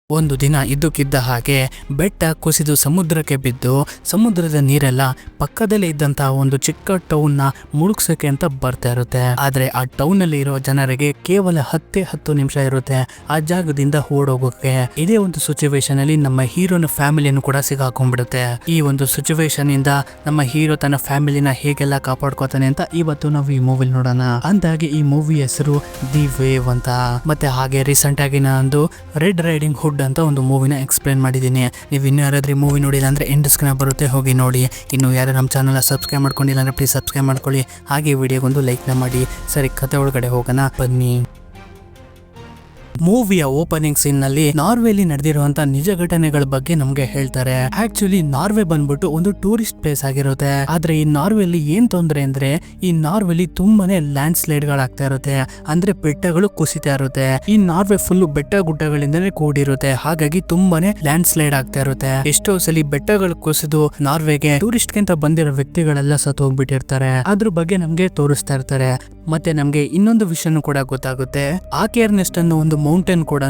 ಒಂದು ದಿನ ಇದ್ದಕ್ಕಿದ್ದ ಹಾಗೆ ಬೆಟ್ಟ ಕುಸಿದು ಸಮುದ್ರಕ್ಕೆ ಬಿದ್ದು ಸಮುದ್ರದ ನೀರೆಲ್ಲ ಪಕ್ಕದಲ್ಲೇ ಇದ್ದಂತಹ ಒಂದು ಚಿಕ್ಕ ಟೌನ್ ನ ಮುಳುಗ್ಸಕ್ಕೆ ಅಂತ ಬರ್ತಾ ಇರುತ್ತೆ. ಆದ್ರೆ ಆ ಟೌನ್ ಅಲ್ಲಿ ಇರೋ ಜನರಿಗೆ ಕೇವಲ 10 ನಿಮಿಷ ಇರುತ್ತೆ ಆ ಜಾಗದಿಂದ ಓಡೋಗೋಕೆ. ಇದೇ ಒಂದು ಸಿಚುವೇಶನ್ ಅಲ್ಲಿ ನಮ್ಮ ಹೀರೋನ ಫ್ಯಾಮಿಲಿಯನ್ನು ಕೂಡ ಸಿಗಾಕೊಂಡ್ಬಿಡುತ್ತೆ. ಈ ಒಂದು ಸಿಚುವೇಶನ್ ಇಂದ ನಮ್ಮ ಹೀರೋ ತನ್ನ ಫ್ಯಾಮಿಲಿನ ಹೇಗೆಲ್ಲ ಕಾಪಾಡ್ಕೋತಾನೆ ಅಂತ ಇವತ್ತು ನಾವು ಈ ಮೂವಿ ನೋಡೋಣ. ಅಂದಾಗೆ ಈ ಮೂವಿ ಹೆಸರು ದಿ ವೇವ್ ಅಂತ. ಮತ್ತೆ ಹಾಗೆ ರೀಸೆಂಟ್ ಆಗಿ ನಾನು ರೆಡ್ ರೈಡಿಂಗ್ ಹುಡ್ ಅಂತ ಒಂದು ಮೂವಿನ ಎಕ್ಸ್ಪ್ಲೇನ್ ಮಾಡಿದ್ದೀನಿ. ನೀವು ಇನ್ನೂ ಯಾರಾದ್ರೂ ಮೂವಿ ನೋಡಿಲ್ಲ ಅಂದ್ರೆ ಎಂಡ್ ಸ್ಕ್ರೀನ್ ಬರುತ್ತೆ, ಹೋಗಿ ನೋಡಿ. ಇನ್ನು ಯಾರು ನಮ್ಮ ಚಾನಲ್ ಸಬ್ಸ್ಕ್ರೈಬ್ ಮಾಡ್ಕೊಂಡಿಲ್ಲ ಅಂದ್ರೆ ಪ್ಲೀಸ್ ಸಬ್ಸ್ಕ್ರೈಬ್ ಮಾಡ್ಕೊಳ್ಳಿ. ಹಾಗೆ ವಿಡಿಯೋಗೊಂದು ಲೈಕ್ ಮಾಡಿ. ಸರಿ, ಕತೆ ಒಳಗಡೆ ಹೋಗೋಣ ಬನ್ನಿ. ಮೂವಿಯ ಓಪನಿಂಗ್ ಸೀನ್ ನಲ್ಲಿ ನಾರ್ವೆಲಿ ನಡೆದಿರುವಂತ ನಿಜ ಘಟನೆಗಳ ಬಗ್ಗೆ ನಮ್ಗೆ ಹೇಳ್ತಾರೆ. ಆಕ್ಚುಲಿ ನಾರ್ವೆ ಬಂದ್ಬಿಟ್ಟು ಒಂದು ಟೂರಿಸ್ಟ್ ಪ್ಲೇಸ್ ಆಗಿರುತ್ತೆ. ಆದ್ರೆ ಈ ನಾರ್ವೆಲಿ ಏನ್ ತೊಂದ್ರೆ ಅಂದ್ರೆ ಈ ನಾರ್ವೆಲಿ ತುಂಬಾನೇ ಲ್ಯಾಂಡ್ ಸ್ಲೈಡ್ ಗಳಾಗ್ತಾ ಇರುತ್ತೆ, ಅಂದ್ರೆ ಬೆಟ್ಟಗಳು ಕುಸಿತಾ ಇರುತ್ತೆ. ಈ ನಾರ್ವೆ ಫುಲ್ ಬೆಟ್ಟ ಗುಡ್ಡಗಳಿಂದನೇ ಕೂಡಿರುತ್ತೆ, ಹಾಗಾಗಿ ತುಂಬಾನೇ ಲ್ಯಾಂಡ್ ಸ್ಲೈಡ್ ಆಗ್ತಾ ಇರುತ್ತೆ. ಎಷ್ಟೋ ಸಲ ಬೆಟ್ಟಗಳು ಕುಸಿದು ನಾರ್ವೆಗೆ ಟೂರಿಸ್ಟ್ ಗಿಂತ ಬಂದಿರೋ ವ್ಯಕ್ತಿಗಳೆಲ್ಲ ಸತ್ತು ಹೋಗ್ಬಿಟ್ಟಿರ್ತಾರೆ. ಅದ್ರ ಬಗ್ಗೆ ನಮ್ಗೆ ತೋರಿಸ್ತಾ ಇರ್ತಾರೆ. ಮತ್ತೆ ನಮ್ಗೆ ಇನ್ನೊಂದು ವಿಷಯನೂ ಕೂಡ ಗೊತ್ತಾಗುತ್ತೆ. ಆಕೆರ್ನೆಸ್ಟ್ ಅನ್ನೋ ಒಂದು ಮೌಂಟೇನ್ ಕೂಡ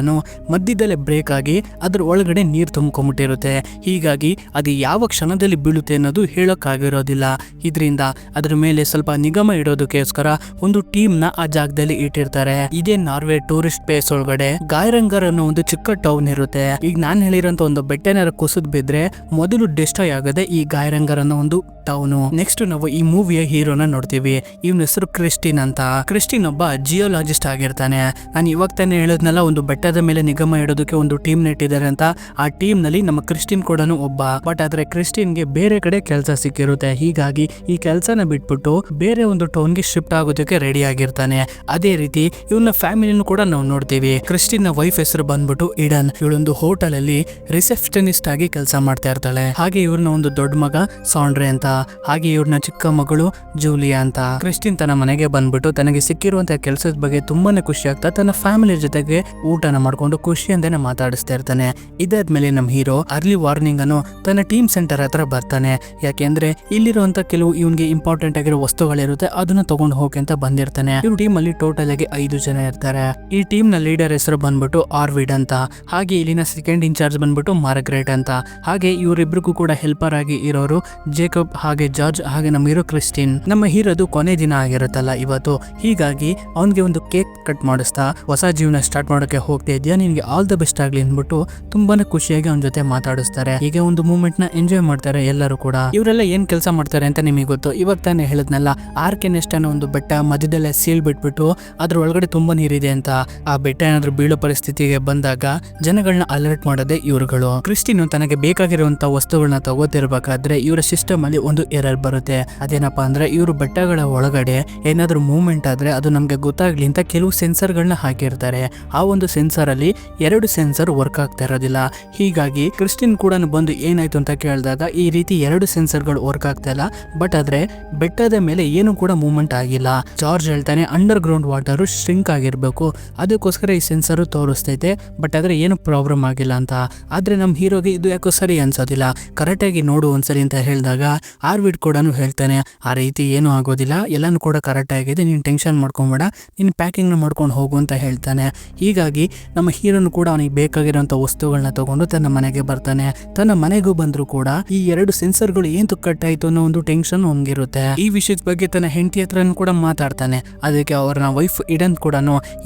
ಮಧ್ಯದಲ್ಲೇ ಬ್ರೇಕ್ ಆಗಿ ಅದ್ರ ಒಳಗಡೆ ನೀರ್ ತುಂಬ್ಕೊಂಡ್ಬಿಟ್ಟಿರುತ್ತೆ. ಹೀಗಾಗಿ ಅದು ಯಾವ ಕ್ಷಣದಲ್ಲಿ ಬೀಳುತ್ತೆ ಅನ್ನೋದು ಹೇಳಕ್ ಆಗಿರೋದಿಲ್ಲ. ಇದರಿಂದ ಅದ್ರ ಮೇಲೆ ಸ್ವಲ್ಪ ನಿಗಮ ಇಡೋದಕ್ಕೋಸ್ಕರ ಒಂದು ಟೀಮ್ ನ ಆ ಜಾಗದಲ್ಲಿ ಇಟ್ಟಿರ್ತಾರೆ. ಇದೇ ನಾರ್ವೆ ಟೂರಿಸ್ಟ್ ಪ್ಲೇಸ್ ಒಳಗಡೆ ಗಾಯರಂಗರ್ ಅನ್ನೋ ಒಂದು ಚಿಕ್ಕ ಟೌನ್ ಇರುತ್ತೆ. ಈಗ ನಾನ್ ಹೇಳಿರೋಂತ ಒಂದು ಬೆಟ್ಟನಾರ ಕುಸಿದ್ ಬಿದ್ರೆ ಮೊದಲು ಡೆಸ್ಟ್ರಾಯ್ ಆಗದೆ ಈ ಗಾಯರಂಗರ್ ಅನ್ನೋ ಒಂದು ಟೌನು. ನೆಕ್ಸ್ಟ್ ನಾವು ಈ ಮೂವಿಯ ಹೀರೋನ ನೋಡ್ತೀವಿ. ಇವನ ಹೆಸರು ಕ್ರಿಸ್ಟಿನ್ ಅಂತ. ಕ್ರಿಸ್ಟಿನ್ ಒಬ್ಬ ಜಿಯೋಲಾಜಿಸ್ಟ್ ಆಗಿರ್ತಾನೆ. ನಾನು ಇವಾಗ ತಾನೇ ಹೇಳೋದ್ನೆಲ್ಲ ಒಂದು ಬೆಟ್ಟದ ಮೇಲೆ ನಿಗಮ ಇಡೋದಕ್ಕೆ ಒಂದು ಟೀಮ್ ನೆಟ್ಟಿದ್ದಾರೆ ಅಂತ. ಆ ಟೀಮ್ ನಲ್ಲಿ ನಮ್ಮ ಕ್ರಿಸ್ಟಿನ್ ಕೂಡ ಒಬ್ಬ. ಬಟ್ ಆದ್ರೆ ಕ್ರಿಸ್ಟಿನ್ಗೆ ಬೇರೆ ಕಡೆ ಕೆಲಸ ಸಿಕ್ಕಿರುತ್ತೆ. ಹೀಗಾಗಿ ಈ ಕೆಲಸನ ಬಿಟ್ಬಿಟ್ಟು ಬೇರೆ ಒಂದು ಟೌನ್ಗೆ ಶಿಫ್ಟ್ ಆಗೋದಕ್ಕೆ ರೆಡಿ ಆಗಿರ್ತಾನೆ. ಅದೇ ರೀತಿ ಇವನ ಫ್ಯಾಮಿಲಿನೂ ಕೂಡ ನಾವು ನೋಡ್ತೀವಿ. ಕ್ರಿಸ್ಟಿನ್ ನ ವೈಫ್ ಹೆಸರು ಬಂದ್ಬಿಟ್ಟು ಇಡನ್. ಇವಳೊಂದು ಹೋಟೆಲ್ ಅಲ್ಲಿ ರಿಸೆಪ್ಷನಿಸ್ಟ್ ಆಗಿ ಕೆಲಸ ಮಾಡ್ತಾ ಇರ್ತಾಳೆ. ಹಾಗೆ ಇವ್ರನ್ನ ಒಂದು ದೊಡ್ಡ ಮಗ ಸಾಂಡ್ರೆ ಅಂತ, ಹಾಗೆ ಇವ್ರನ್ನ ಚಿಕ್ಕ ಮಗಳು ಜೂಲಿಯಾ ಅಂತ. ಕ್ರಿಸ್ಟಿನ್ ತನ್ನ ಮನೆಗೆ ಬಂದ್ಬಿಟ್ಟು ತನಗೆ ಸಿಕ್ಕಿರುವಂತಹ ಕೆಲಸದ ಬಗ್ಗೆ ತುಂಬಾನೇ ಖುಷಿ ಆಗ್ತಾ ತನ್ನ ಫ್ಯಾಮಿಲಿ ಜೊತೆಗೆ ಊಟನ ಮಾಡ್ಕೊಂಡು ಖುಷಿಯಿಂದನೇ ಮಾತಾಡಿಸ್ತಾ ಇರ್ತಾನೆ. ಇದಾದ್ಮೇಲೆ ನಮ್ಮ ಹೀರೋ ಅರ್ಲಿ ವಾರ್ನಿಂಗ್ ಅನ್ನು ತನ್ನ ಟೀಮ್ ಸೆಂಟರ್ ಹತ್ರ ಬರ್ತಾನೆ. ಯಾಕೆಂದ್ರೆ ಇಲ್ಲಿರುವಂತ ಕೆಲವು ಇವನ್ಗೆ ಇಂಪಾರ್ಟೆಂಟ್ ಆಗಿರೋ ವಸ್ತುಗಳಿರುತ್ತೆ, ಅದನ್ನ ತಗೊಂಡು ಹೋಗಿ ಅಂತ ಬಂದಿರ್ತಾನೆ. ಇವ್ರ ಟೀಮ್ ಅಲ್ಲಿ ಟೋಟಲ್ ಆಗಿ 5 ಜನ ಇರ್ತಾರೆ. ಈ ಟೀಮ್ ನ ಲೀಡರ್ ಹೆಸರು ಬಂದ್ಬಿಟ್ಟು ಆರ್ವಿಡ್ ಅಂತ. ಹಾಗೆ ಇಲ್ಲಿನ ಸೆಕೆಂಡ್ ಇನ್ಚಾರ್ಜ್ ಬಂದ್ಬಿಟ್ಟು ಮಾರ್ಗ್ರೆಟ್ ಅಂತ. ಹಾಗೆ ಇವರಿಬ್ರಿಗೂ ಕೂಡ ಹೆಲ್ಪರ್ ಆಗಿ ಇರೋರು ಜೇಕಬ್, ಹಾಗೆ ಜಾರ್ಜ್, ಹಾಗೆ ನಮ್ಮ ಹೀರೋ ಕ್ರಿಸ್ಟಿನ್. ನಮ್ಮ ಹೀರೋದು ಕೊನೆ ದಿನ ಆಗಿರುತ್ತಲ್ಲ ಇವತ್ತು, ಹೀಗಾಗಿ ಅವನ್ಗೆ ಒಂದು ಕೇಕ್ ಕಟ್ ಮಾಡಿಸ್ತಾ ಹೊಸ ಜೀವನ ಸ್ಟಾರ್ಟ್ ಮಾಡೋಕೆ ಹೋಗ್ತಾ ಇದೆಯಾ, ನಿನ್ಗೆ ಆಲ್ ದ ಬೆಸ್ಟ್ ಆಗ್ಲಿ ಅಂದ್ಬಿಟ್ಟು ತುಂಬಾನೇ ಖುಷಿಯಾಗಿ ಅವನ ಜೊತೆ ಮಾತಾಡಿಸ್ತಾರೆ. ಹೀಗೆ ಒಂದು ಮೂಮೆಂಟ್ ನ ಎಂಜಾಯ್ ಮಾಡ್ತಾರೆ ಎಲ್ಲರೂ ಕೂಡ. ಇವರೆಲ್ಲ ಏನ್ ಕೆಲಸ ಮಾಡ್ತಾರೆ ಅಂತ ನಿಮಗೆ ಗೊತ್ತು. ಇವಾಗ ತಾನೇ ಹೇಳಿದ್ನಲ್ಲ, ಆರ್ಕೆನೆಸ್ಟ್ ಅನ್ನೋ ಒಂದು ಬೆಟ್ಟ ಮಧ್ಯದಲ್ಲೇ ಸೀಲ್ ಬಿಟ್ಬಿಟ್ಟು ಅದ್ರ ಒಳಗಡೆ ತುಂಬಾ ನೀರಿದೆ ಅಂತ. ಆ ಬೆಟ್ಟ ಏನಾದ್ರೂ ಬೀಳೋ ಪರಿಸ್ಥಿತಿಗೆ ಬಂದಾಗ ಜನಗಳನ್ನ ಅಲರ್ಟ್ ಮಾಡೋದೇ ಇವ್ರುಗಳು. ಕ್ರಿಸ್ಟಿನ್ ತನಗೆ ಬೇಕಾಗಿರುವಂತ ವಸ್ತುಗಳನ್ನ ತಗೋತಿರ್ಬೇಕಾದ್ರೆ ಇವರ ಸಿಸ್ಟಮ್ ಅಲ್ಲಿ ಒಂದು ಎರರ್ ಬರುತ್ತೆ. ಅದೇನಪ್ಪಾ ಅಂದ್ರೆ ಇವರು ಬೆಟ್ಟಗಳ ಒಳಗಡೆ ಏನಾದ್ರೂ ಮೂವ್ಮೆಂಟ್ ಆದ್ರೆ ಅದು ನಮ್ಗೆ ಗೊತ್ತಾಗ್ಲಿ ಅಂತ ಕೆಲವು ಸೆನ್ಸರ್ ಗಳನ್ನ ಹಾಕಿರ್ತಾರೆ. ಆ ಒಂದು ಸೆನ್ಸರ್ ಅಲ್ಲಿ 2 ಸೆನ್ಸರ್ ವರ್ಕ್ ಆಗ್ತಾ ಇರೋದಿಲ್ಲ. ಹೀಗಾಗಿ ಕ್ರಿಸ್ಟಿನ್ ಕೂಡ ಬಂದು ಏನಾಯ್ತು ಅಂತ ಕೇಳಿದಾಗ ಈ ರೀತಿ 2 ಸೆನ್ಸರ್ ಗಳು ವರ್ಕ್ ಆಗ್ತಾ ಇಲ್ಲ, ಬಟ್ ಆದ್ರೆ ಬೆಟ್ಟದ ಮೇಲೆ ಏನು ಕೂಡ ಮೂವ್ಮೆಂಟ್ ಆಗಿಲ್ಲ. ಜಾರ್ಜ್ ಹೇಳ್ತಾನೆ ಅಂಡರ್ ಗ್ರೌಂಡ್ ವಾಟರ್ ಶ್ರಿಂಕ್ ಆಗಿರ್ಬೇಕು, ಅದಕ್ಕೋಸ್ಕರ ಈ ಸೆನ್ಸರ್ ತೋರಿಸ್ತೈತೆ, ಬಟ್ ಆದ್ರೆ ಏನು ಪ್ರಾಬ್ಲಮ್ ಆಗಿಲ್ಲ ಅಂತ. ಆದ್ರೆ ನಮ್ ಹೀರೋಗೆ ಇದು ಯಾಕೋ ಸರಿ ಅನ್ಸೋದಿಲ್ಲ. ಕರೆಕ್ಟ್ ಆಗಿ ನೋಡು ಒಂದ್ಸರಿ ಅಂತ ಹೇಳಿದಾಗ ಆರ್ವಿಡ್ ಕೂಡ ಹೇಳ್ತಾನೆ ಆ ರೀತಿ ಏನು ಆಗೋದಿಲ್ಲ, ಎಲ್ಲಾನು ಕೂಡ ಕರೆಕ್ಟ್ ಆಗಿದೆ, ನೀನ್ ಟೆನ್ಷನ್ ಮಾಡ್ಕೊಂಬೇಡ, ನೀನ್ ಪ್ಯಾಕಿಂಗ್ ನ ಮಾಡ್ಕೊಂಡು ಹೋಗು ಅಂತ ಹೇಳ್ತಾನೆ. ಹೀಗಾಗಿ ನಮ್ಮ ಹೀರೋನು ಕೂಡ ಅವನಿಗೆ ಬೇಕಾಗಿರೋಂಥ ವಸ್ತುಗಳನ್ನ ತಗೊಂಡು ತನ್ನ ಮನೆಗೆ ಬರ್ತಾನೆ. ತನ್ನ ಮನೆಗೂ ಬಂದ್ರು ಕೂಡ ಈ 2 ಸೆನ್ಸರ್ಗಳು ಏನ್ ಕಟ್ ಆಯ್ತು ಅನ್ನೋ ಒಂದು ಟೆನ್ಷನ್ ಅವನಿಗಿರುತ್ತೆ. ಈ ವಿಷಯದ ಬಗ್ಗೆ ತನ್ನ ಹೆಂಡತಿ ಹತ್ರ ಕೂಡ ಮಾತಾಡ್ತಾನೆ. ಅದಕ್ಕೆ ಅವ್ರನ್ನ ವೈಫ್ ಇಡನ್ ಕೂಡ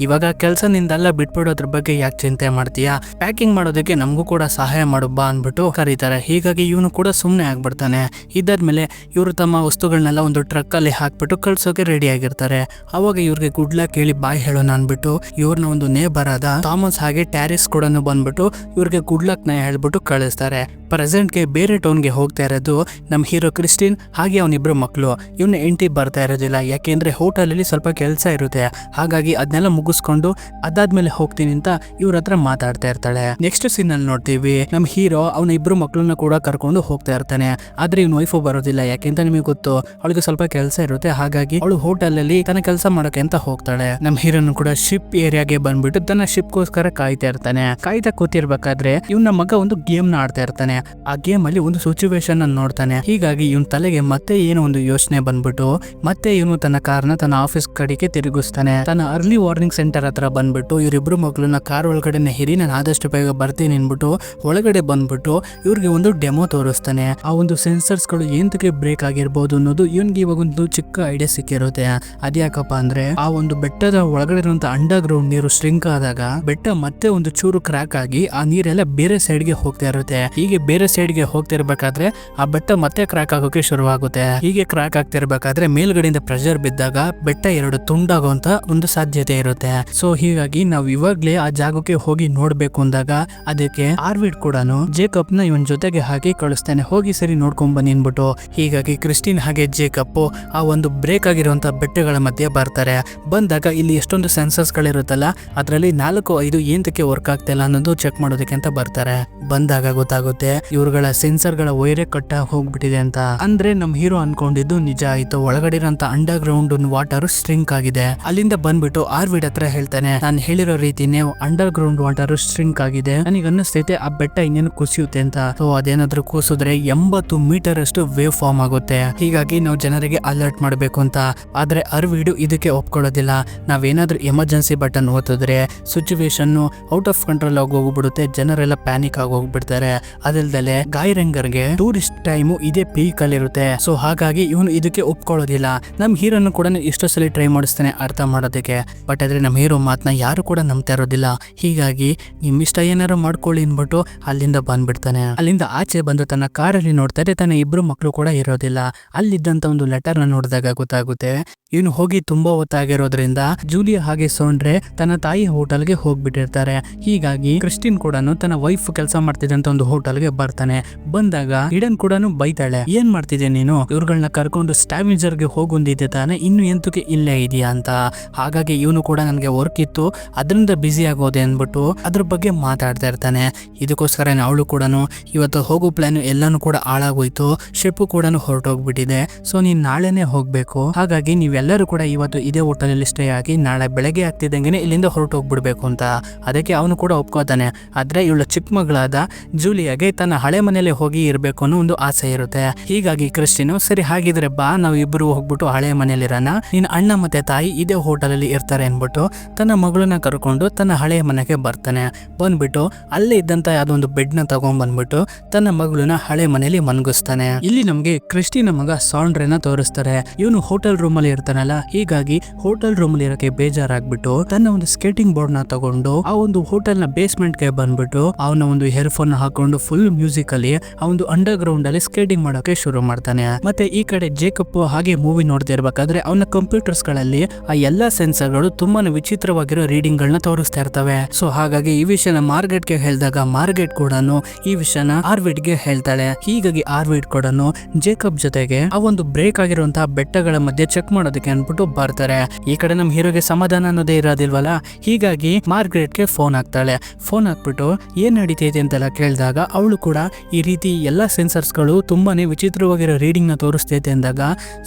ಇವಾಗ ಕೆಲಸದಿಂದೆಲ್ಲ ಬಿಟ್ಬಿಡೋದ್ರ ಬಗ್ಗೆ ಯಾಕೆ ಚಿಂತೆ ಮಾಡ್ತೀಯಾ, ಪ್ಯಾಕಿಂಗ್ ಮಾಡೋದಕ್ಕೆ ನಮಗೂ ಕೂಡ ಸಹಾಯ ಮಾಡು ಬಾ ಅನ್ಬಿಟ್ಟು ಕರೀತಾರೆ. ಹೀಗಾಗಿ ಇವನು ಕೂಡ ಸುಮ್ಮನೆ ಆಗ್ಬಿಡ್ತಾನೆ. ಇದಾದ್ಮೇಲೆ ಇವರು ತಮ್ಮ ವಸ್ತುಗಳನ್ನೆಲ್ಲ ಒಂದು ಟ್ರಕ್ ಅಲ್ಲಿ ಹಾಕ್ಬಿಟ್ಟು ಕಳ್ಸೋಕೆ ರೆಡಿ ಆಗಿರ್ತಾರೆ. ಅವಾಗ ಇವ್ರಿಗೆ ಗುಡ್ಲ ಕೇಳಿ ಬಾಯ್ ಹೇಳೋಣ ಅನ್ಬಿಟ್ಟು ಇವ್ರನ್ನ ಒಂದು ನೇಬರ್ ಆದ ಥಾಮಸ್ ಹಾಗೆ ಟ್ಯಾರಿಸ್ ಕೂಡ ಬಂದ್ಬಿಟ್ಟು ಇವ್ರಿಗೆ ಗುಡ್ಲಕ್ ನ ಹೇಳ್ಬಿಟ್ಟು ಕಳಿಸ್ತಾರೆ. ಪ್ರೆಸೆಂಟ್ ಗೆ ಬೇರೆ ಟೌನ್ ಗೆ ಹೋಗ್ತಾ ಇರೋದು ನಮ್ಮ ಹೀರೋ ಕ್ರಿಸ್ಟಿನ್ ಹಾಗೆ ಅವನಿಬ್ರು ಮಕ್ಕಳು. ಇವನ್ನ ಎಂಟಿ ಬರ್ತಾ ಇರೋದಿಲ್ಲ, ಯಾಕೆಂದ್ರೆ ಹೋಟೆಲ್ ಅಲ್ಲಿ ಸ್ವಲ್ಪ ಕೆಲಸ ಇರುತ್ತೆ. ಹಾಗಾಗಿ ಅದನ್ನೆಲ್ಲ ಮುಗಿಸ್ಕೊಂಡು ಅದಾದ್ಮೇಲೆ ಹೋಗ್ತೀನಿ ಅಂತ ಇವ್ರ ಹತ್ರ ಮಾತಾಡ್ತಾ ಇರ್ತಾಳೆ. ನೆಕ್ಸ್ಟ್ ಸೀನ್ ಅಲ್ಲಿ ನೋಡ್ತೀವಿ ನಮ್ಮ ಹೀರೋ ಅವನ ಇಬ್ರು ಮಕ್ಕಳನ್ನ ಕೂಡ ಕರ್ಕೊಂಡು ಹೋಗ್ತಾ ಇರ್ತಾನೆ. ಆದ್ರೆ ಇವ್ನ ವೈಫು ಬರೋದಿಲ್ಲ, ಯಾಕೆಂತ ನಿಮಗೆ ಗೊತ್ತು, ಅವಳಿಗೆ ಸ್ವಲ್ಪ ಕೆಲಸ ಇರುತ್ತೆ. ಹಾಗಾಗಿ ಅವಳು ಹೋಟೆಲ್ ಅಲ್ಲಿ ತನ್ನ ಕೆಲಸ ಮಾಡೋಕೆ ಅಂತ ಹೋಗ್ತಾಳೆ. ನಮ್ಮ ಹೀರೋನು ಕೂಡ ಶಿಪ್ ಏರಿಯಾಗೆ ಬಂದ್ಬಿಟ್ಟು ಬಂದ್ಬಿಟ್ಟು ತನ್ನ ಶಿಪ್ಗೋಸ್ಕರ ಕಾಯ್ತಾ ಇರ್ತಾನೆ. ಕಾಯ್ತಾ ಕೂತಿರ್ಬೇಕಾದ್ರೆ ಇವನ ಮಗ ಒಂದು ಗೇಮ್ ನ ಆಡ್ತಾ ಇರ್ತಾನೆ. ಆ ಗೇಮ್ ಅಲ್ಲಿ ಒಂದು ಸಿಚುವೇಶನ್ ಅನ್ನು ನೋಡ್ತಾನೆ. ಹೀಗಾಗಿ ಇವನ್ ತಲೆಗೆ ಮತ್ತೆ ಏನೋ ಒಂದು ಯೋಚನೆ ಬಂದ್ಬಿಟ್ಟು ಮತ್ತೆ ಇವನು ತನ್ನ ಕಾರ್ನ ತನ್ನ ಆಫೀಸ್ ಕಡೆಗೆ ತಿರುಗಿಸ್ತಾನೆ. ತನ್ನ ಅರ್ಲಿ ವಾರ್ನಿಂಗ್ ಸೆಂಟರ್ ಹತ್ರ ಬಂದ್ಬಿಟ್ಟು ಇವರಿಬ್ರು ಮಗಳನ್ನ ಕಾರ್ ಒಳಗಡೆ ಹಿರಿ ನಾನು ಆದಷ್ಟು ಬೇಗ ಬರ್ತೀನಿ ಅನ್ಬಿಟ್ಟು ಒಳಗಡೆ ಬಂದ್ಬಿಟ್ಟು ಇವ್ರಿಗೆ ಒಂದು ಡೆಮೋ ತೋರಿಸ್ತಾನೆ. ಆ ಒಂದು ಸೆನ್ಸರ್ಸ್ ಗಳು ಎಂತಕ್ಕೆ ಬ್ರೇಕ್ ಆಗಿರ್ಬೋದು ಅನ್ನೋದು ಇವನ್ಗೆ ಇವಾಗ ಒಂದು ಚಿಕ್ಕ ಐಡಿಯಾ ಸಿಕ್ಕಿರುತ್ತೆ. ಅದ್ಯಾಕಪ್ಪ ಅಂದ್ರೆ ಆ ಒಂದು ಬೆಟ್ಟದ ಒಳಗಡೆ ಇರುವಂತ ಅಂಡರ್ ಗ್ರೌಂಡ್ ನೀರು ಸ್ಟ್ರಿಂಕ್ ಆದಾಗ ಬೆಟ್ಟ ಮತ್ತೆ ಒಂದು ಚೂರು ಕ್ರಾಕ್ ಆಗಿ ಆ ನೀರೆಲ್ಲ ಬೇರೆ ಸೈಡ್ ಗೆ ಹೋಗ್ತಾ ಇರುತ್ತೆ. ಹೀಗೆ ಬೇರೆ ಸೈಡ್ ಗೆ ಹೋಗ್ತಿರ್ಬೇಕಾದ್ರೆ ಆ ಬೆಟ್ಟ ಮತ್ತೆ ಕ್ರಾಕ್ ಆಗೋಕೆ ಶುರುವಾಗುತ್ತೆ. ಹೀಗೆ ಕ್ರಾಕ್ ಆಗ್ತಿರ್ಬೇಕಾದ್ರೆ ಮೇಲ್ಗಡೆಯಿಂದ ಪ್ರೆಷರ್ ಬಿದ್ದಾಗ ಬೆಟ್ಟ ಎರಡು ತುಂಡಾಗುವಂತ ಒಂದು ಸಾಧ್ಯತೆ ಇರುತ್ತೆ. ಸೊ ಹೀಗಾಗಿ ನಾವು ಇವಾಗ್ಲೇ ಆ ಜಾಗಕ್ಕೆ ಹೋಗಿ ನೋಡ್ಬೇಕು ಅಂದಾಗ ಅದಕ್ಕೆ ಆರ್ವಿಡ್ ಕೂಡ ಜೇಕಬ್ ನ ಇವನ್ ಜೊತೆಗೆ ಹಾಕಿ ಕಳಿಸ್ತಾನೆ. ಹೋಗಿ ಸರಿ ನೋಡ್ಕೊಂಡ್ ಬನ್ನಿ ಅನ್ಬಿಟ್ಟು. ಹೀಗಾಗಿ ಕ್ರಿಸ್ಟಿನ್ ಹಾಗೆ ಜೇಕಬ್ ಆ ಒಂದು ಬ್ರೇಕ್ ಆಗಿರುವಂತ ಬೆಟ್ಟಗಳ ಮಧ್ಯೆ ಬರ್ತಾರೆ. ಬಂದಾಗ ಇಲ್ಲಿ ಎಷ್ಟೊಂದು ಸೆನ್ಸರ್ಸ್ ಗಳಿರುತ್ತಲ್ಲ ಅದರಲ್ಲಿ 4-5 ಏಂತಕ್ಕೆ ವರ್ಕ್ ಆಗ್ತಾ ಇಲ್ಲ ಅನ್ನೋದು ಚೆಕ್ ಮಾಡೋದಕ್ಕೆ ಅಂತ ಬರ್ತಾರೆ. ಬಂದಾಗ ಗೊತ್ತಾಗುತ್ತೆ ಇವ್ರುಗಳ ಸೆನ್ಸರ್ ಗಳ ವೈರೇ ಕಟ್ಟ ಹೋಗ್ಬಿಟ್ಟಿದೆ ಅಂತ. ಅಂದ್ರೆ ನಮ್ ಹೀರೋ ಅನ್ಕೊಂಡಿದ್ದು ನಿಜ ಆಯ್ತು. ಒಳಗಡೆ ಇರೋಂತ ಅಂಡರ್ ಗ್ರೌಂಡ್ ವಾಟರ್ ಸ್ಟ್ರಿಂಕ್ ಆಗಿದೆ. ಅಲ್ಲಿಂದ ಬಂದ್ಬಿಟ್ಟು ಆರ್ವಿಡ್ ಹತ್ರ ಹೇಳ್ತಾನೆ, ನಾನು ಹೇಳಿರೋ ರೀತಿನೇ ಅಂಡರ್ ಗ್ರೌಂಡ್ ವಾಟರ್ ಸ್ಟ್ರಿಂಕ್ ಆಗಿದೆ. ನನಗೆ ಅನ್ನಿಸ್ತೈತೆ ಆ ಬೆಟ್ಟ ಇನ್ನೇನು ಕುಸಿಯುತ್ತೆ ಅಂತ. ಸೊ ಅದೇನಾದ್ರೂ ಕೂಸಿದ್ರೆ 80 ಮೀಟರ್ ಅಷ್ಟು ವೇವ್ ಫಾರ್ಮ್ ಆಗುತ್ತೆ. ಹೀಗಾಗಿ ನಾವು ಜನರಿಗೆ ಅಲರ್ಟ್ ಮಾಡಬೇಕು ಅಂತ. ಆದ್ರೆ ಅರ್ವಿಡ್ ಇದಕ್ಕೆ ಒಪ್ಕೊಳ್ಳೋದಿಲ್ಲ. ನಾವೇನಾದ್ರೂ ಎಮರ್ಜೆನ್ಸಿ ಬಟನ್ ಒತ್ತಿದ್ರೆ ಸಿಚುವೇಶನ್ ಔಟ್ ಆಫ್ ಕಂಟ್ರೋಲ್ ಆಗಿ ಹೋಗ್ಬಿಡುತ್ತೆ. ಜನರೆಲ್ಲ ಪ್ಯಾನಿಕ್ ಆಗಿ ಹೋಗ್ಬಿಡ್ತಾರೆ. ಅದಲ್ದಲೆ ಗಾಯರಂಗರ್ಗೆ ಟೂರಿಸ್ಟ್ ಟೈಮು ಇದೇ ಪೀಕ್ ಅಲ್ಲಿ ಇರುತ್ತೆ. ಸೊ ಹಾಗಾಗಿ ಇವನು ಇದಕ್ಕೆ ಒಪ್ಕೊಳ್ಳೋದಿಲ್ಲ. ನಮ್ ಹೀರೋನು ಕೂಡ ಇಷ್ಟೋ ಸಲ ಟ್ರೈ ಮಾಡಿಸ್ತಾನೆ ಅರ್ಥ ಮಾಡೋದಕ್ಕೆ. ಬಟ್ ಆದ್ರೆ ನಮ್ ಹೀರೋ ಮಾತನ್ನ ಯಾರು ಕೂಡ ನಂಬ್ತಾ ಇರೋದಿಲ್ಲ. ಹೀಗಾಗಿ ನಿಮ್ ಇಷ್ಟ ಏನಾರು ಮಾಡ್ಕೊಳ್ಳಿ ಅನ್ಬಿಟ್ಟು ಅಲ್ಲಿಂದ ಬಂದ್ಬಿಡ್ತಾನೆ. ಅಲ್ಲಿಂದ ಆಚೆ ಬಂದು ತನ್ನ ಕಾರಲ್ಲಿ ನೋಡ್ತಾರೆ, ತನ್ನ ಇಬ್ರು ಮಕ್ಕಳು ಕೂಡ ಇರೋದಿಲ್ಲ. ಅಲ್ಲಿದ್ದಂತ ಒಂದು ಲೆಟರ್ ನ ನೋಡಿದಾಗ ಗೊತ್ತಾಗುತ್ತೆ ಇವನು ಹೋಗಿ ತುಂಬಾ ಹೊತ್ತಾಗಿರೋದ್ರಿಂದ ಜೂಲಿಯಾ ಹಾಗೆ ಸೋಂಡ್ರೆ ತನ್ನ ತಾಯಿ ಹೋಟೆಲ್ಗೆ ಹೋಗ್ಬಿಟ್ಟಿರ್ತಾರೆ. ಹೀಗಾಗಿ ಕ್ರಿಸ್ಟಿನ್ ಕೂಡ ತನ್ನ ವೈಫ್ ಕೆಲಸ ಮಾಡ್ತಿದ್ದಂತ ಒಂದು ಹೋಟೆಲ್ಗೆ ಬರ್ತಾನೆ. ಬಂದಾಗ ಇಡನ್ ಕೂಡ ಬೈತಾಳೆ, ಏನ್ ಮಾಡ್ತಿದ್ದೆ ನೀನು, ಇವ್ರುಗಳನ್ನ ಕರ್ಕೊಂಡು ಸ್ಟಾವಿಂಜರ್ ಗೆ ಹೋಗುಂದಿದ್ದೆ ತಾನೆ, ಇನ್ನು ಎಂತಕ್ಕೆ ಇಲ್ಲೇ ಇದೆಯಾ ಅಂತ. ಹಾಗಾಗಿ ಇವನು ಕೂಡ ನನಗೆ ವರ್ಕ್ ಇತ್ತು ಅದರಿಂದ ಬ್ಯುಸಿ ಆಗೋದೆ ಅನ್ಬಿಟ್ಟು ಅದ್ರ ಬಗ್ಗೆ ಮಾತಾಡ್ತಾ ಇರ್ತಾನೆ. ಇದಕ್ಕೋಸ್ಕರ ಅವಳು ಕೂಡ ಇವತ್ತು ಹೋಗೋ ಪ್ಲಾನ್ ಎಲ್ಲಾನು ಕೂಡ ಹಾಳಾಗೋಯ್ತು. ಶಿಪ್ ಕೂಡ ಹೊರಟೋಗ್ಬಿಟ್ಟಿದೆ. ಸೊ ನೀನ್ ನಾಳೆನೆ ಹೋಗ್ಬೇಕು. ಹಾಗಾಗಿ ನೀವೆಲ್ಲರೂ ಕೂಡ ಇವತ್ತು ಇದೇ ಹೋಟೆಲ್ ಅಲ್ಲಿ ಸ್ಟೇ ಆಗಿ ನಾಳೆ ಬೆಳಗ್ಗೆ ಆಗ್ತಿದ್ದಂಗೆ ಇಲ್ಲಿಂದ ಹೊರಟೋಗ್ಬಿಡ್ಬೇಕು ಅಂತ. ಅದಕ್ಕೆ ಅವನು ಕೂಡ ಒಪ್ಕೋತಾನೆ. ಆದ್ರೆ ಇವಳ ಚಿಕ್ಕ ಮಗಳಾದ ಜೂಲಿಯಾಗೆ ತನ್ನ ಹಳೆ ಮನೆಯಲ್ಲಿ ಹೋಗಿ ಇರ್ಬೇಕು ಅನ್ನೋ ಒಂದು ಆಸೆ ಇರುತ್ತೆ. ಹೀಗಾಗಿ ಕ್ರಿಸ್ಟಿನು ಸರಿ ಹಾಗಿದ್ರೆ ಬಾ ನಾವು ಇಬ್ಬರು ಹೋಗ್ಬಿಟ್ಟು ಹಳೆ ಮನೆಯಲ್ಲಿರೋಣ, ನಿನ್ನ ಅಣ್ಣ ಮತ್ತೆ ತಾಯಿ ಇದೇ ಹೋಟೆಲ್ ಅಲ್ಲಿ ಇರ್ತಾರೆ ಅನ್ಬಿಟ್ಟು ತನ್ನ ಮಗಳನ್ನ ಕರ್ಕೊಂಡು ತನ್ನ ಹಳೆಯ ಮನೆಗೆ ಬರ್ತಾನೆ. ಬಂದ್ಬಿಟ್ಟು ಅಲ್ಲೇ ಇದ್ದಂತ ಯಾವ್ದೋ ಒಂದು ಬೆಡ್ ನ ತಗೊಂಡ್ ಬಂದ್ಬಿಟ್ಟು ತನ್ನ ಮಗಳನ್ನ ಹಳೆ ಮನೆಯಲ್ಲಿ ಮನ್ಗಿಸ್ತಾನೆ. ಇಲ್ಲಿ ನಮ್ಗೆ ಕ್ರಿಸ್ಟಿನ ಮಗ ಸಾಂಡ್ರೆನ ತೋರಿಸ್ತಾರೆ. ಇವನು ಹೋಟೆಲ್ ರೂಮ್ ಅಲ್ಲಿ ಇರ್ತಾನಲ್ಲ, ಹೀಗಾಗಿ ಹೋಟೆಲ್ ರೂಮ್ ಅಲ್ಲಿ ಇರಕ್ಕೆ ಬೇಜಾರಾಗ್ಬಿಟ್ಟು ತನ್ನ ಒಂದು ಸ್ಕೇಟಿಂಗ್ ಬೋರ್ಡ್ ನ ತಗೊಂಡು ಆ ಒಂದು ಹೋಟೆಲ್ ನ ಬೇಸ್ಮೆಂಟ್ ಗೆ ಬಂದ್ಬಿಟ್ಟು ಅವನ ಒಂದು ಇಯರ್ಫೋನ್ ಹಾಕೊಂಡು ಫುಲ್ ಮ್ಯೂಸಿಕ್ ಅಲ್ಲಿ ಆ ಒಂದು ಅಂಡರ್ ಗ್ರೌಂಡ್ ಅಲ್ಲಿ ಸ್ಕೇಟಿಂಗ್ ಮಾಡೋಕೆ ಶುರು ಮಾಡ್ತಾನೆ. ಮತ್ತೆ ಈ ಕಡೆ ಜೇಕಬ್ ಹಾಗೆ ಮೂವಿ ನೋಡ್ತಾ ಇರ್ಬೇಕಾದ್ರೆ ಅವನ ಕಂಪ್ಯೂಟರ್ಸ್ ಗಳಲ್ಲಿ ಆ ಎಲ್ಲಾ ಸೆನ್ಸರ್ ಗಳು ತುಂಬಾನೇ ವಿಚಿತ್ರವಾಗಿರೋ ರೀಡಿಂಗ್ ಗಳನ್ನ ತೋರಿಸ್ತಾ ಇರ್ತವೆ. ಸೊ ಹಾಗಾಗಿ ಈ ವಿಷಯನ ಮಾರ್ಗೆಟ್ ಗೆ ಹೇಳಿದಾಗ ಮಾರ್ಗೆಟ್ ಕೂಡ ಈ ವಿಷಯನ ಆರ್ವಿಡ್ ಗೆ ಹೇಳ್ತಾಳೆ. ಹೀಗಾಗಿ ಆರ್ವಿಡ್ ಕೂಡ ಜೇಕಬ್ ಜೊತೆಗೆ ಆ ಒಂದು ಬ್ರೇಕ್ ಆಗಿರುವಂತಹ ಬೆಟ್ಟಗಳ ಮಧ್ಯೆ ಚೆಕ್ ಮಾಡೋದಕ್ಕೆ ಅನ್ಬಿಟ್ಟು ಬರ್ತಾರೆ. ಈ ಕಡೆ ನಮ್ ಹೀರೋಗೆ ಸಮಾಧಾನ ಅನ್ನೋದೇ ಇರೋದಿಲ್ವಲ್ಲ, ಹೀಗಾಗಿ ಮಾರ್ಗ್ರೆಟ್ ಗೆ ಫೋನ್ ಹಾಕ್ತಾಳೆ. ಫೋನ್ ಹಾಕ್ಬಿಟ್ಟು ಏನ್ ನಡೀತೈತೆ ಅಂತೆಲ್ಲ ಕೇಳಿದಾಗ ಅವಳು ಕೂಡ ಈ ರೀತಿ ಎಲ್ಲಾ ಸೆನ್ಸರ್ಸ್ ಗಳು ತುಂಬಾನೇ ವಿಚಿತ್ರವಾಗಿರೋ ರೀಡಿಂಗ್ ನ ತೋರಿಸ್ತೈತೆ ಅಂದಾಗ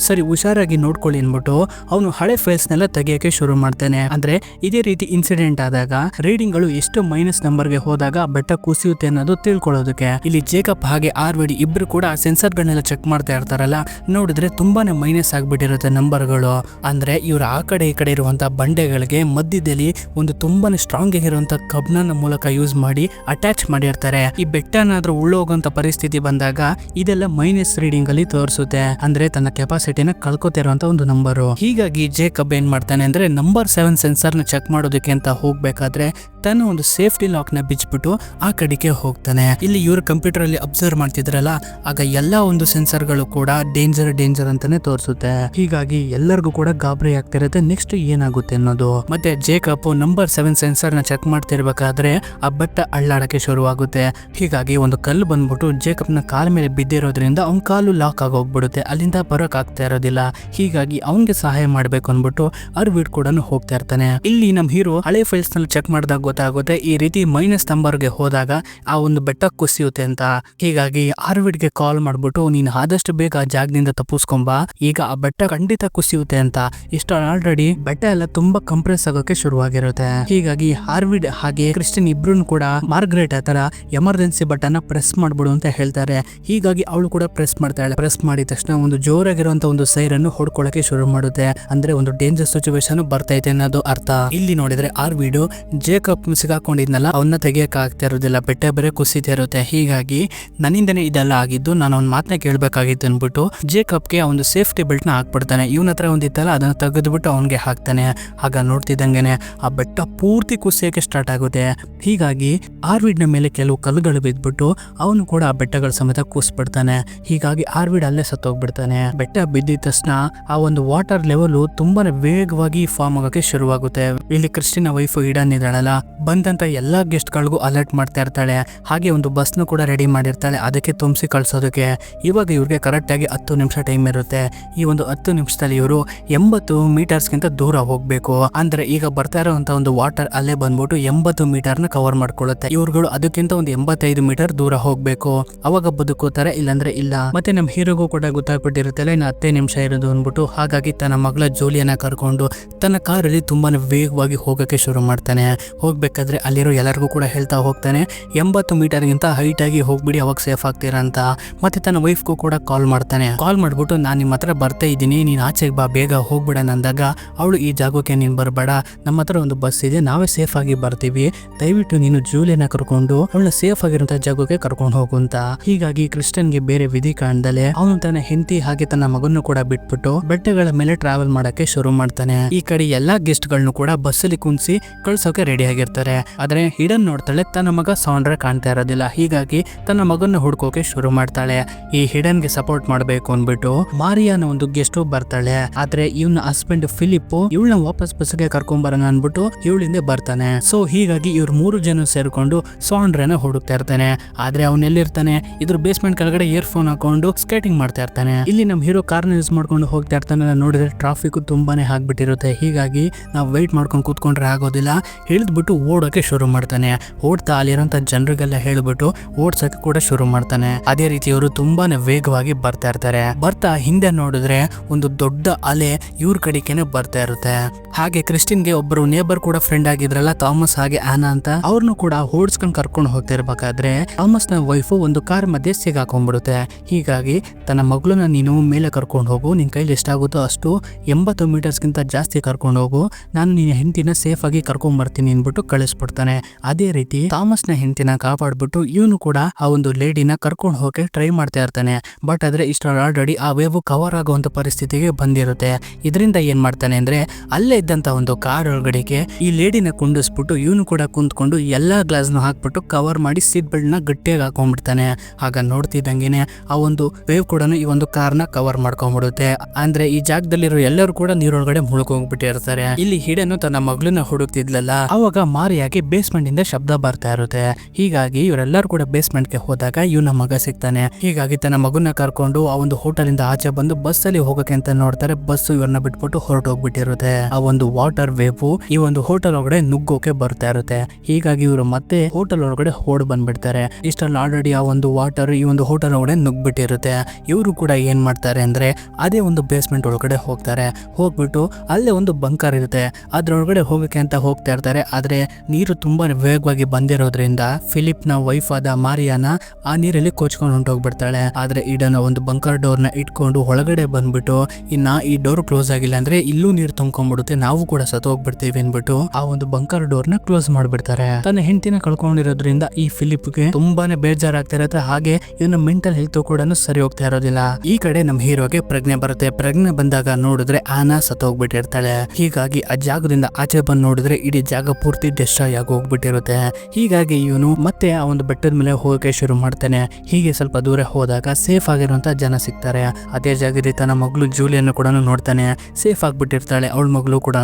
ಸರಿ ಹುಷಾರಾಗಿ ನೋಡ್ಕೊಳ್ಳಿ ಅನ್ಬಿಟ್ಟು ಅವನು ಹಳೆ ಫೈಲ್ಸ್ ನೆಲ್ಲ ತೆಗಿಯಕ್ಕೆ ಶುರು ಮಾಡ್ತಾನೆ. ಅಂದ್ರೆ ಇದೇ ರೀತಿ ಇನ್ಸಿಡೆಂಟ್ ಆದಾಗ ರೀಡಿಂಗ್ ಗಳು ಎಷ್ಟು ಮೈನಸ್ ನಂಬರ್ ಗೆ ಹೋದಾಗ ಬೆಟ್ಟ ಕುಸಿಯುತ್ತೆ ಅನ್ನೋದು ತಿಳ್ಕೊಳ್ಳೋದಕ್ಕೆ. ಇಲ್ಲಿ ಜೇಕಬ್ ಹಾಗೆ ಆರ್ವಿಡ್ ಇಬ್ರು ಕೂಡ ಸೆನ್ಸರ್ ಗಳನ್ನೆಲ್ಲ ಚೆಕ್ ಮಾಡ್ತಾ ಇರ್ತಾರಲ್ಲ, ನೋಡಿದ್ರೆ ತುಂಬಾನೇ ಮೈನಸ್ ಆಗ್ಬಿಟ್ಟಿರುತ್ತೆ ನಂಬರ್ ಗಳು. ಅಂದ್ರೆ ಇವ್ರ ಆ ಕಡೆ ಈ ಕಡೆ ಇರುವಂತಹ ಬಂಡೆಗಳಿಗೆ ಮಧ್ಯದಲ್ಲಿ ಒಂದು ತುಂಬಾನೇ ಸ್ಟ್ರಾಂಗ್ ಆಗಿರುವಂತ ಕಬ್ನ ಮೂಲಕ ಯೂಸ್ ಮಾಡಿ ಅಟ್ಯಾಚ್ ಮಾಡಿರ್ತಾರೆ. ಈ ಬೆಟ್ಟನಾದ್ರೂ ಉಳ್ಳೋಗಂತ ಪರಿಸ್ಥಿತಿ ಬಂದಾಗ ಇದೆಲ್ಲ ಮೈನಸ್ ರೀಡಿಂಗ್ ಅಲ್ಲಿ ತೋರಿಸುತ್ತೆ. ಅಂದ್ರೆ ತನ್ನ ಕೆಪಾಸಿಟಿನ ಕಳ್ಕೊತಿರುವಂತ ಒಂದು ನಂಬರು. ಹೀಗಾಗಿ ಜೇಕಬ್ ಏನ್ ಮಾಡ್ತಾನೆ ಅಂದ್ರೆ ನಂಬರ್ 7 ಸೆನ್ಸರ್ ನ ಚೆಕ್ ಮಾಡೋದಕ್ಕೆ ಅಂತ ಹೋಗ್ಬೇಕಾದ್ರೆ ತನ್ನ ಒಂದು ಸೇಫ್ಟಿ ಲಾಕ್ ನ ಬಿಚ್ಬಿಟ್ಟು ಆ ಕಡೆಗೆ ಹೋಗ್ತಾನೆ. ಇಲ್ಲಿ ಇವ್ರ ಕಂಪ್ಯೂಟರ್ ಅಲ್ಲಿ ಅಬ್ಸರ್ವ್ ಮಾಡ್ತಿದ್ರಲ್ಲ, ಆಗ ಎಲ್ಲಾ ಒಂದು ಸೆನ್ಸರ್ ಗಳು ಕೂಡ ಡೇಂಜರ್ ಅಂತಾನೆ ತೋರಿಸುತ್ತೆ. ಹೀಗಾಗಿ ಎಲ್ಲರಿಗೂ ಕೂಡ ಗಾಬರಿ ಆಗ್ತಿರುತ್ತೆ ನೆಕ್ಸ್ಟ್ ಏನಾಗುತ್ತೆ ಅನ್ನೋದು. ಮತ್ತೆ ಜೇಕಬ್ ನಂಬರ್ 7 ಸೆನ್ಸರ್ ನ ಚೆಕ್ ಮಾಡ್ತಿರ್ಬೇಕಾದ್ರೆ ಆ ಬೆಟ್ಟ ಅಳ್ಳಾಡಕ್ಕೆ ಶುರುವಾಗುತ್ತೆ. ಹೀಗಾಗಿ ಒಂದು ಕಲ್ಲು ಬಂದ್ಬಿಟ್ಟು ಜೇಕಬ್ ನ ಕಾಲ ಮೇಲೆ ಬಿದ್ದಿರೋದ್ರಿಂದ ಅವ್ನ ಕಾಲು ಲಾಕ್ ಆಗೋಗ್ಬಿಡುತ್ತೆ. ಅಲ್ಲಿಂದ ಬರೋಕ್ ಆಗ್ತಾ ಇರೋದಿಲ್ಲ. ಹೀಗಾಗಿ ಅವನ್ಗೆ ಸಹಾಯ ಮಾಡ್ಬೇಕು ಅನ್ಬಿಟ್ಟು ಅರ್ವಿಡ್ ಕೂಡ ಹೋಗ್ತಾ ಇರ್ತಾನೆ. ಇಲ್ಲಿ ನಮ್ ಹೀರೋ ಹಳೆ ಫೈಲ್ಸ್ ನಲ್ಲಿ ಚೆಕ್ ಮಾಡಿದಾಗ ಗೊತ್ತಾಗುತ್ತೆ ಈ ರೀತಿ ಮೈನಸ್ ನಂಬರ್ ಗೆ ಹೋದಾಗ ಆ ಒಂದು ಬೆಟ್ಟ ಕುಸಿಯುತ್ತೆ ಅಂತ. ಹೀಗಾಗಿ ಆರ್ವಿಡ್ ಗೆ ಕಾಲ್ ಮಾಡ್ಬಿಟ್ಟು ನೀನ್ ಆದಷ್ಟು ಬೇಗ ಆ ಜಾಗದಿಂದ ತಪ್ಪಿಸ್ಕೊಂಬ, ಈಗ ಆ ಬೆಟ್ಟ ಖಂಡಿತ ಕುಸಿಯುತ್ತೆ ಕುಸಿಯುತ್ತೆ ಅಂತ. ಇಷ್ಟು ಆಲ್ರೆಡಿ ಬೆಟ್ಟ ಎಲ್ಲ ತುಂಬಾ ಕಂಪ್ರೆಸ್ ಆಗೋಕೆ ಶುರುವಾಗಿರುತ್ತೆ. ಹೀಗಾಗಿ ಹಾರ್ವಿಡ್ ಹಾಗೆ ಕ್ರಿಸ್ಟಿನ್ ಇಬ್ರು ಕೂಡ ಮಾರ್ಗ್ರೆಟ್ ಹತ್ರ ಎಮರ್ಜೆನ್ಸಿ ಬಟನ್ ಪ್ರೆಸ್ ಮಾಡ್ಬಿಡು ಅಂತ ಹೇಳ್ತಾರೆ. ಹೀಗಾಗಿ ಅವಳು ಕೂಡ ಪ್ರೆಸ್ ಮಾಡ್ತಾಳೆ. ಪ್ರೆಸ್ ಮಾಡಿದ ತಕ್ಷಣ ಒಂದು ಜೋರಾಗಿರುವಂತ ಒಂದು ಸೈರನ್ನು ಹೊಡ್ಕೊಳ್ಳಕ್ಕೆ ಶುರು ಮಾಡುತ್ತೆ. ಅಂದ್ರೆ ಒಂದು ಡೇಂಜರ್ ಸಿಚುವೇಶನ್ ಬರ್ತೈತೆ ಅನ್ನೋದು ಅರ್ಥ. ಇಲ್ಲಿ ನೋಡಿದ್ರೆ ಆರ್ವಿಡು ಜೇಕಬ್ ಸಿಗಾಕೊಂಡಿದ್ನಲ್ಲ ಅವನ್ನ ತೆಗಿಯಕ್ ಆಗ್ತಾ ಇರೋದಿಲ್ಲ, ಬೆಟ್ಟ ಬೇರೆ ಕುಸಿತಾ ಇರುತ್ತೆ. ಹೀಗಾಗಿ ನನ್ನಿಂದನೇ ಇದೆಲ್ಲ ಆಗಿದ್ದು, ನಾನು ಅವ್ನ ಮಾತನ್ನ ಕೇಳ್ಬೇಕಾಗಿತ್ತು ಅನ್ಬಿಟ್ಟು ಜೇಕಬ್ಗೆ ಒಂದು ಸೇಫ್ಟಿ ಬೆಲ್ಟ್ ನ ಹಾಕ್ಬಿಡ್ತಾನೆ. ಇವನ ಹತ್ರ ಒಂದಿತ್ತಲ್ಲ ಅದನ್ನ ತೆಗೆದ್ಬಿಟ್ಟು ಅವನ್ಗೆ ಹಾಕ್ತಾನೆ. ಆಗ ನೋಡ್ತಿದ್ದಂಗೆನೆ ಆ ಬೆಟ್ಟ ಪೂರ್ತಿ ಕುಸಿಯಕ್ಕೆ ಸ್ಟಾರ್ಟ್ ಆಗುತ್ತೆ. ಹೀಗಾಗಿ ಆರ್ವಿಡ್ ನ ಮೇಲೆ ಕೆಲವು ಕಲ್ಲುಗಳು ಬಿದ್ದ್ಬಿಟ್ಟು ಅವನು ಕೂಡ ಆ ಬೆಟ್ಟಗಳ ಸಮೇತ ಕೂಸ್ಬಿಡ್ತಾನೆ. ಹೀಗಾಗಿ ಆರ್ವಿಡ್ ಅಲ್ಲೇ ಸತ್ತೋಗ್ಬಿಡ್ತಾನೆ. ಬೆಟ್ಟ ಬಿದ್ದಿದ ತಕ್ಷಣ ಆ ಒಂದು ವಾಟರ್ ಲೆವೆಲ್ ತುಂಬಾನೇ ವೇಗವಾಗಿ ಫಾರ್ಮ್ ಆಗೋಕೆ ಶುರುವಾಗುತ್ತೆ. ಇಲ್ಲಿ ಕ್ರಿಸ್ಟಿನ ವೈಫ್ ಈಡನ್ ಇದ್ದಾಳಲ್ಲ, ಬಂದಂತ ಎಲ್ಲಾ ಗೆಸ್ಟ್ ಗಳಿಗೂ ಅಲರ್ಟ್ ಮಾಡ್ತಾ ಇರ್ತಾಳೆ. ಹಾಗೆ ಒಂದು ಬಸ್ ನು ಕೂಡ ರೆಡಿ ಮಾಡಿರ್ತಾಳೆ ಅದಕ್ಕೆ ತುಂಬಿಸಿ ಕಳ್ಸೋದಕ್ಕೆ. ಇವಾಗ ಇವ್ರಿಗೆ ಕರೆಕ್ಟ್ ಆಗಿ 10 ನಿಮಿಷ ಟೈಮ್ ಇರುತ್ತೆ. ಈ ಒಂದು 10 ನಿಮಿಷದಲ್ಲಿ ಇವರು 80 ಮೀಟರ್ಸ್ಗಿಂತ ದೂರ ಹೋಗ್ಬೇಕು. ಅಂದ್ರೆ ಈಗ ಬರ್ತಾ ಇರೋಂತ ಒಂದು ವಾಟರ್ ಅಲ್ಲೇ ಬಂದ್ಬಿಟ್ಟು 80 ಮೀಟರ್ ನ ಕವರ್ ಮಾಡ್ಕೊಳ್ಳುತ್ತೆ. ಇವ್ರುಗಳು ಅದಕ್ಕಿಂತ ಒಂದು 85 ಮೀಟರ್ ದೂರ ಹೋಗ್ಬೇಕು. ಅವಾಗ ಬದುಕೋತಾರೆ, ಇಲ್ಲಾಂದ್ರೆ ಇಲ್ಲ. ಮತ್ತೆ ನಮ್ ಹೀರೋಗೂ ಕೂಡ ಗೊತ್ತಾಗ್ಬಿಟ್ಟಿರುತ್ತಲ್ಲ ಇನ್ನು 10 ನಿಮಿಷ ಇರೋದು ಅನ್ಬಿಟ್ಟು. ಹಾಗಾಗಿ ತನ್ನ ಮಗಳ ಜೋಲಿಯನ್ನ ಕರ್ಕೊಂಡು ತನ್ನ ಕಾರಲ್ಲಿ ತುಂಬಾನೇ ವೇಗವಾಗಿ ಹೋಗಕ್ಕೆ ಶುರು ಮಾಡ್ತಾನೆ. ಹೋಗ್ಬೇಕಾದ್ರೆ ಅಲ್ಲಿರೋ ಎಲ್ಲರಿಗೂ ಕೂಡ ಹೇಳ್ತಾ ಹೋಗ್ತಾನೆ 80 ಮೀಟರ್ ಗಿಂತ ಹೈಟ್ ಆಗಿ ಹೋಗ್ಬಿಡಿ, ಅವಾಗ ಸೇಫ್ ಆಗ್ತೀರಾ ಅಂತ. ಮತ್ತೆ ತನ್ನ ವೈಫ್ಗೂ ಕೂಡ ಕಾಲ್ ಮಾಡ್ತಾನೆ. ಕಾಲ್ ಮಾಡ್ಬಿಟ್ಟು ನಾನು ನಿಮ್ಮ ಹತ್ರ ಬರ್ತಾ ಇದ್ದೀನಿ, ನೀನ್ ಆಚೆಗೆ ಬಾ, ಬೇಗ ಹೋಗ್ಬಿಡ ಅಂದಾಗ ಅವಳು ಈ ಜಾಗಕ್ಕೆ ನೀನ್ ಬರ್ಬೇಡ, ನಮ್ಮ ಹತ್ರ ಒಂದು ಬಸ್ ಇದೆ, ನಾವೇ ಸೇಫ್ ಆಗಿ ಬರ್ತೀವಿ, ದಯವಿಟ್ಟು ನೀನು ಜೂಲಿಯನ್ನ ಕರ್ಕೊಂಡು ಅವಳನ್ನ ಸೇಫ್ ಆಗಿರುವಂತ ಜಾಗಕ್ಕೆ ಕರ್ಕೊಂಡು ಹೋಗು ಅಂತ. ಹೀಗಾಗಿ ಕ್ರಿಸ್ಟಿಯನ್ಗೆ ಬೇರೆ ವಿಧಿ ಕಾಣ್ದಲೆ ಅವನು ತನ್ನ ಹೆಂಡತಿ ಹಾಗೆ ತನ್ನ ಮಗನ್ನು ಕೂಡ ಬಿಟ್ಬಿಟ್ಟು ಬೆಟ್ಟಗಳ ಮೇಲೆ ಟ್ರಾವೆಲ್ ಮಾಡಕ್ಕೆ ಶುರು ಮಾಡ್ತಾನೆ. ಈ ಕಡೆ ಎಲ್ಲಾ ಗೆಸ್ಟ್ ಗಳನ್ನು ಕೂಡ ಬಸ್ಸಲ್ಲಿ ಕುಂಸಿ ಕಳ್ಸೋಕೆ ರೆಡಿ ಆಗಿರ್ತಾರೆ. ಆದ್ರೆ ಹಿಡನ್ ನೋಡ್ತಾಳೆ, ತನ್ನ ಮಗ ಸಾಂಡ್ರಾ ಕಾಣ್ತಾ ಇರೋದಿಲ್ಲ. ಹೀಗಾಗಿ ತನ್ನ ಮಗನ್ನ ಹುಡ್ಕೋಕೆ ಶುರು ಮಾಡ್ತಾಳೆ. ಈ ಹಿಡನ್ಗೆ ಸಪೋರ್ಟ್ ಮಾಡ್ಬೇಕು ಅನ್ಬಿಟ್ಟು ಮಾರಿಯಾನ ಒಂದು ಗೆಸ್ಟ್ ಬರ್ತಾಳೆ. ಆದ್ರೆ ಇವನ ಹಸ್ಬೆಂಡ್ ಫಿಲಿಪ್ ಇವಳನ್ನ ವಾಪಸ್ ಬಸ್ಗೆ ಕರ್ಕೊಂಡ್ ಬರೋಣ ಅನ್ಬಿಟ್ಟು ಇವಳಿಂದ ಬರ್ತಾನೆ. ಸೊ ಹೀಗಾಗಿ ಇವ್ರು 3 ಜನ ಸೇರ್ಕೊಂಡು ಸಾಂಡ್ರಾನ ಹುಡುಕ್ತಾ ಇರ್ತಾನೆ. ಆದ್ರೆ ಅವನೆಲ್ಲಿರ್ತಾನೆ, ಇದ್ರ ಬೇಸ್ಮೆಂಟ್ ಕೆಳಗಡೆ ಇಯರ್ಫೋನ್ ಹಾಕೊಂಡು ಸ್ಕೇಟಿಂಗ್ ಮಾಡ್ತಾ ಇರ್ತಾನೆ. ಇಲ್ಲಿ ನಮ್ ಹೀರೋ ಕಾರ್ನ ಯೂಸ್ ಮಾಡ್ಕೊಂಡು ಹೋಗ್ತಾ ಇರ್ತಾನೆ. ನೋಡಿದ್ರೆ ಟ್ರಾಫಿಕ್ ತುಂಬಾನೇ ಆಗ್ಬಿಟ್ಟಿರುತ್ತೆ. ಹೀಗಾಗಿ ನಾವು ವೆಯ್ಟ್ ಮಾಡ್ಕೊಂಡು ಕೂತ್ಕೊಂಡ್ರೆ ಆಗೋದಿಲ್ಲ, ಹಿಡಿದ್ಬಿಟ್ಟು ಓಡೋಕೆ ಶುರು ಮಾಡ್ತಾನೆ. ಓಡ್ತಾ ಅಲ್ಲಿರೋಂಥ ಜನರಿಗೆಲ್ಲ ಹೇಳ್ಬಿಟ್ಟು ಓಡ್ಸಕ್ಕೆ ಕೂಡ ಶುರು ಮಾಡ್ತಾನೆ. ಅದೇ ರೀತಿ ಇವರು ತುಂಬಾನೇ ವೇಗವಾಗಿ ಬರ್ತಾ ಇರ್ತಾರೆ. ಬರ್ತಾ ಹಿಂದೆ ನೋಡಿದ್ರೆ ಒಂದು ದೊಡ್ಡ ಅಲೆ ಇವ್ರ ಕಡೆಗೇನೆ ಬರ್ತಾ ಇರುತ್ತೆ. ಹಾಗೆ ಕ್ರಿಸ್ಟಿನ್ಗೆ ಒಬ್ಬರು ನೇಬರ್ ಕೂಡ ಫ್ರೆಂಡ್ ಆಗಿದ್ರಲ್ಲ, ಥಾಮಸ್ ಹಾಗೆ ಆನಾ ಅಂತ, ಅವ್ರನ್ನು ಕೂಡ ಓಡಿಸ್ಕೊಂಡು ಕರ್ಕೊಂಡು ಹೋಗ್ತಾ ಇರ್ಬೇಕಾದ್ರೆ ಥಾಮಸ್ ನ ವೈಫ್ ಒಂದು ಕಾರ್ ಮಧ್ಯೆ ಸಿಗಾಕೊಂಡ್ಬಿಡುತ್ತೆ. ಹೀಗಾಗಿ ತನ್ನ ಮಗಳನ್ನ ನೀನು ಮೇಲೆ ಕರ್ಕೊಂಡು ಹೋಗು, ನಿನ್ ಕೈಲಿ ಎಷ್ಟಾಗುತ್ತೋ ಅಷ್ಟು 80 ಮೀಟರ್ಸ್ಗಿಂತ ಜಾಸ್ತಿ ಕರ್ಕೊಂಡು ಹೋಗು, ನಾನು ನಿನ್ನ ಹೆಂಡತಿನ ಸೇಫ್ ಆಗಿ ಕರ್ಕೊಂಡ್ ಬರ್ತೀನಿ ಅನ್ಬಿಟ್ಟು ಕಳಿಸ್ಬಿಡ್ತಾನೆ. ಅದೇ ರೀತಿ ಥಾಮಸ್ ನ ಹೆಂಡತಿನ ಕಾಪಾಡ್ಬಿಟ್ಟು ಇವನು ಕೂಡ ಆ ಒಂದು ಲೇಡಿನ ಕರ್ಕೊಂಡು ಹೋಗಕ್ಕೆ ಟ್ರೈ ಮಾಡ್ತಾ ಇರ್ತಾನೆ. ಬಟ್ ಆದ್ರೆ ಇಷ್ಟ ಆಲ್ರೆಡಿ ಆ ವೇವ್ ಕವರ್ ಆಗುವಂತ ಪರಿಸ್ಥಿತಿಗೆ ಬಂದಿರುತ್ತೆ. ಇದರಿಂದ ಏನ್ ಮಾಡ್ತಾನೆ ಅಂದ್ರೆ ಅಲ್ಲೇ ಇದ್ದಂತ ಒಂದು ಕಾರ್ ಒಳಗಡೆಗೆ ಈ ಲೇಡಿನ ಕುಂಡಿಸ್ಬಿಟ್ಟು ಇವನು ಕೂಡ ಕುಂತ್ಕೊಂಡು ಎಲ್ಲಾ ಗ್ಲಾಸ್ ನ ಹಾಕ್ಬಿಟ್ಟು ಕವರ್ ಮಾಡಿ ಸೀಟ್ ಬೆಲ್ಟ್ ನ ಗಟ್ಟಿಯಾಗಿ ಹಾಕೊಂಡ್ಬಿಡ್ತಾನೆ. ಆಗ ನೋಡ್ತಿದ್ದಂಗೆನೆ ಆ ಒಂದು ವೇವ್ ಕೂಡ ಈ ಒಂದು ಕಾರ್ ನ ಕವರ್ ಮಾಡ್ಕೊಂಡ್ಬಿಡುತ್ತೆ. ಅಂದ್ರೆ ಈ ಜಾಗದಲ್ಲಿರೋ ಎಲ್ಲರೂ ಕೂಡ ನೀರೊಳಗಡೆ ಮುಳುಗೋಗ್ಬಿಟ್ಟಿರ್ತಾರೆ. ಇಲ್ಲಿ ಹಿಡನು ತನ್ನ ಮಗಳನ್ನ ಹುಡುಕ್ತಿದ್ಲಲ್ಲ, ಅವಾಗ ಮಾರಿಯಾಗಿ ಬೇಸ್ಮೆಂಟ್ ಇಂದ ಶಬ್ದ ಬರ್ತಾ ಇರುತ್ತೆ. ಹೀಗಾಗಿ ಇವರೆಲ್ಲರೂ ಕೂಡ ಬೇಸ್ಮೆಂಟ್ ಗೆ ಹೋದಾಗ ಇವನ ಮಗ ಸಿಗ್ತಾನೆ. ಹೀಗಾಗಿ ತನ್ನ ಮಗನ ಕರ್ಕೊಂಡು ಆ ಒಂದು ಹೋಟೆಲ್ ಇಂದ ಆಚೆ ಬಂದು ಬಸ್ ಅಲ್ಲಿ ಹೋಗಕ್ಕೆ ಅಂತ ನೋಡ್ತಾರೆ. ಬಸ್ ಇವ್ರನ್ನ ಬಿಟ್ಬಿಟ್ಟು ಹೊರಟೋಗ್ಬಿಟ್ಟಿರುತ್ತೆ. ಆ ಒಂದು ವಾಟರ್ ವೇವ್ ಈ ಒಂದು ಹೋಟೆಲ್ ಒಳಗಡೆ ನುಗ್ಗೋಕೆ ಬರ್ತಾ ಇರುತ್ತೆ. ಹೀಗಾಗಿ ಇವರು ಮತ್ತೆ ಹೋಟೆಲ್ ಒಳಗಡೆ ಓಡ್ ಬಂದ್ಬಿಡ್ತಾರೆ. ಇಷ್ಟಲ್ಲಿ ಆಲ್ರೆಡಿ ಆ ಒಂದು ವಾಟರ್ ಈ ಒಂದು ಹೋಟೆಲ್ ಒಳಗಡೆ ನುಗ್ಬಿಟ್ಟಿರುತ್ತೆ. ಇವರು ಕೂಡ ಏನ್ ಮಾಡ್ತಾರೆ ಅಂದ್ರೆ ಅದೇ ಒಂದು ಬೇಸ್ಮೆಂಟ್ ಒಳಗಡೆ ಹೋಗ್ತಾರೆ. ಹೋಗ್ಬಿಟ್ಟು ಅಲ್ಲೇ ಒಂದು ಬಂಕರ್ ಇರುತ್ತೆ, ಅದ್ರೊಳಗಡೆ ಹೋಗಕ್ಕೆ ಅಂತ ಹೋಗ್ತಾ ಇರ್ತಾರೆ. ಆದ್ರೆ ನೀರು ತುಂಬಾ ವೇಗವಾಗಿ ಬಂದಿರೋದ್ರಿಂದ ಫಿಲಿಪ್ ನ ವೈಫ್ ಆದ ಮಾರಿಯಾನ ಆ ನೀರಲ್ಲಿ ಕೊಚ್ಕೊಂಡು ಹೊಂಟೋಗ್ಬಿಡ್ತಾಳೆ. ಆದ್ರೆ ಈಡನ್ ಒಂದು ಬಂಕರ್ ಡೋರ್ ನ ಇಟ್ಕೊಂಡು ಒಳಗಡೆ ಬಂದ್ಬಿಟ್ಟು ಇನ್ನ ಈ ಡೋರ್ ಕ್ಲೋಸ್ ಆಗಿಲ್ಲ ಅಂದ್ರೆ ಇಲ್ಲೂ ನೀರು ತುಂಬ್ಕೊಂಡ್ಬಿಡುತ್ತೆ, ನಾವು ಕೂಡ ಸತ್ತೋಗ್ಬಿಡ್ತೀವಿ ಅನ್ಬಿಟ್ಟು ಆ ಒಂದು ಬಂಕರ್ ಡೋರ್ ನ ಕ್ಲೋಸ್ ಮಾಡ್ಬಿಡ್ತಾರೆ. ತನ್ನ ಹೆಂಡತಿನ ಕಳ್ಕೊಂಡಿರೋದ್ರಿಂದ ಈ ಫಿಲಿಪ್ಗೆ ತುಂಬಾನೇ ಬೇಜಾರಾಗ್ತಾ ಇರುತ್ತೆ. ಹಾಗೆ ಇವನ ಮೆಂಟಲ್ ಹೆಲ್ತ್ ಕೂಡ ಸರಿ ಹೋಗ್ತಾ ಇರೋದಿಲ್ಲ. ಈ ಕಡೆ ನಮ್ ಹೀರೋಗೆ ಪ್ರಜ್ಞೆ ಬರುತ್ತೆ. ಪ್ರಜ್ಞೆ ಬಂದಾಗ ನೋಡಿದ್ರೆ ಆನಾ ಸತ್ತೋಗ್ಬಿಟ್ಟಿರ್ತಾಳೆ. ಹೀಗಾಗಿ ಆ ಜಾಗದಿಂದ ಆಚೆ ಬಂದು ನೋಡಿದ್ರೆ ಇಡೀ ಜಾಗ ಪೂರ್ತಿ ಡೆಸ್ಟ್ರಾಯ್ ಆಗಿ ಹೋಗ್ಬಿಟ್ಟಿರುತ್ತೆ. ಹೀಗಾಗಿ ಇವನು ಮತ್ತೆ ಆ ಒಂದು ಬೆಟ್ಟದ ಮೇಲೆ ಹೋಗಕ್ಕೆ ಶುರು ಮಾಡ್ತಾನೆ. ಹೀಗೆ ಸ್ವಲ್ಪ ದೂರ ಹೋದಾಗ ಸೇಫ್ ಆಗಿರುವಂತ ಜನ ಸಿಗ್ತಾರೆ. ಅದೇ ಜಾಗದಲ್ಲಿ ತನ್ನ ಮಗಳು ಜೂಲಿಯನ್ನು ಕೂಡ ನೋಡ್ತಾನೆ. ಸೇಫ್ ಆಗ್ಬಿಟ್ಟಿರ್ತಾಳೆ ಅವಳ ಮಗಳು ಕೂಡ.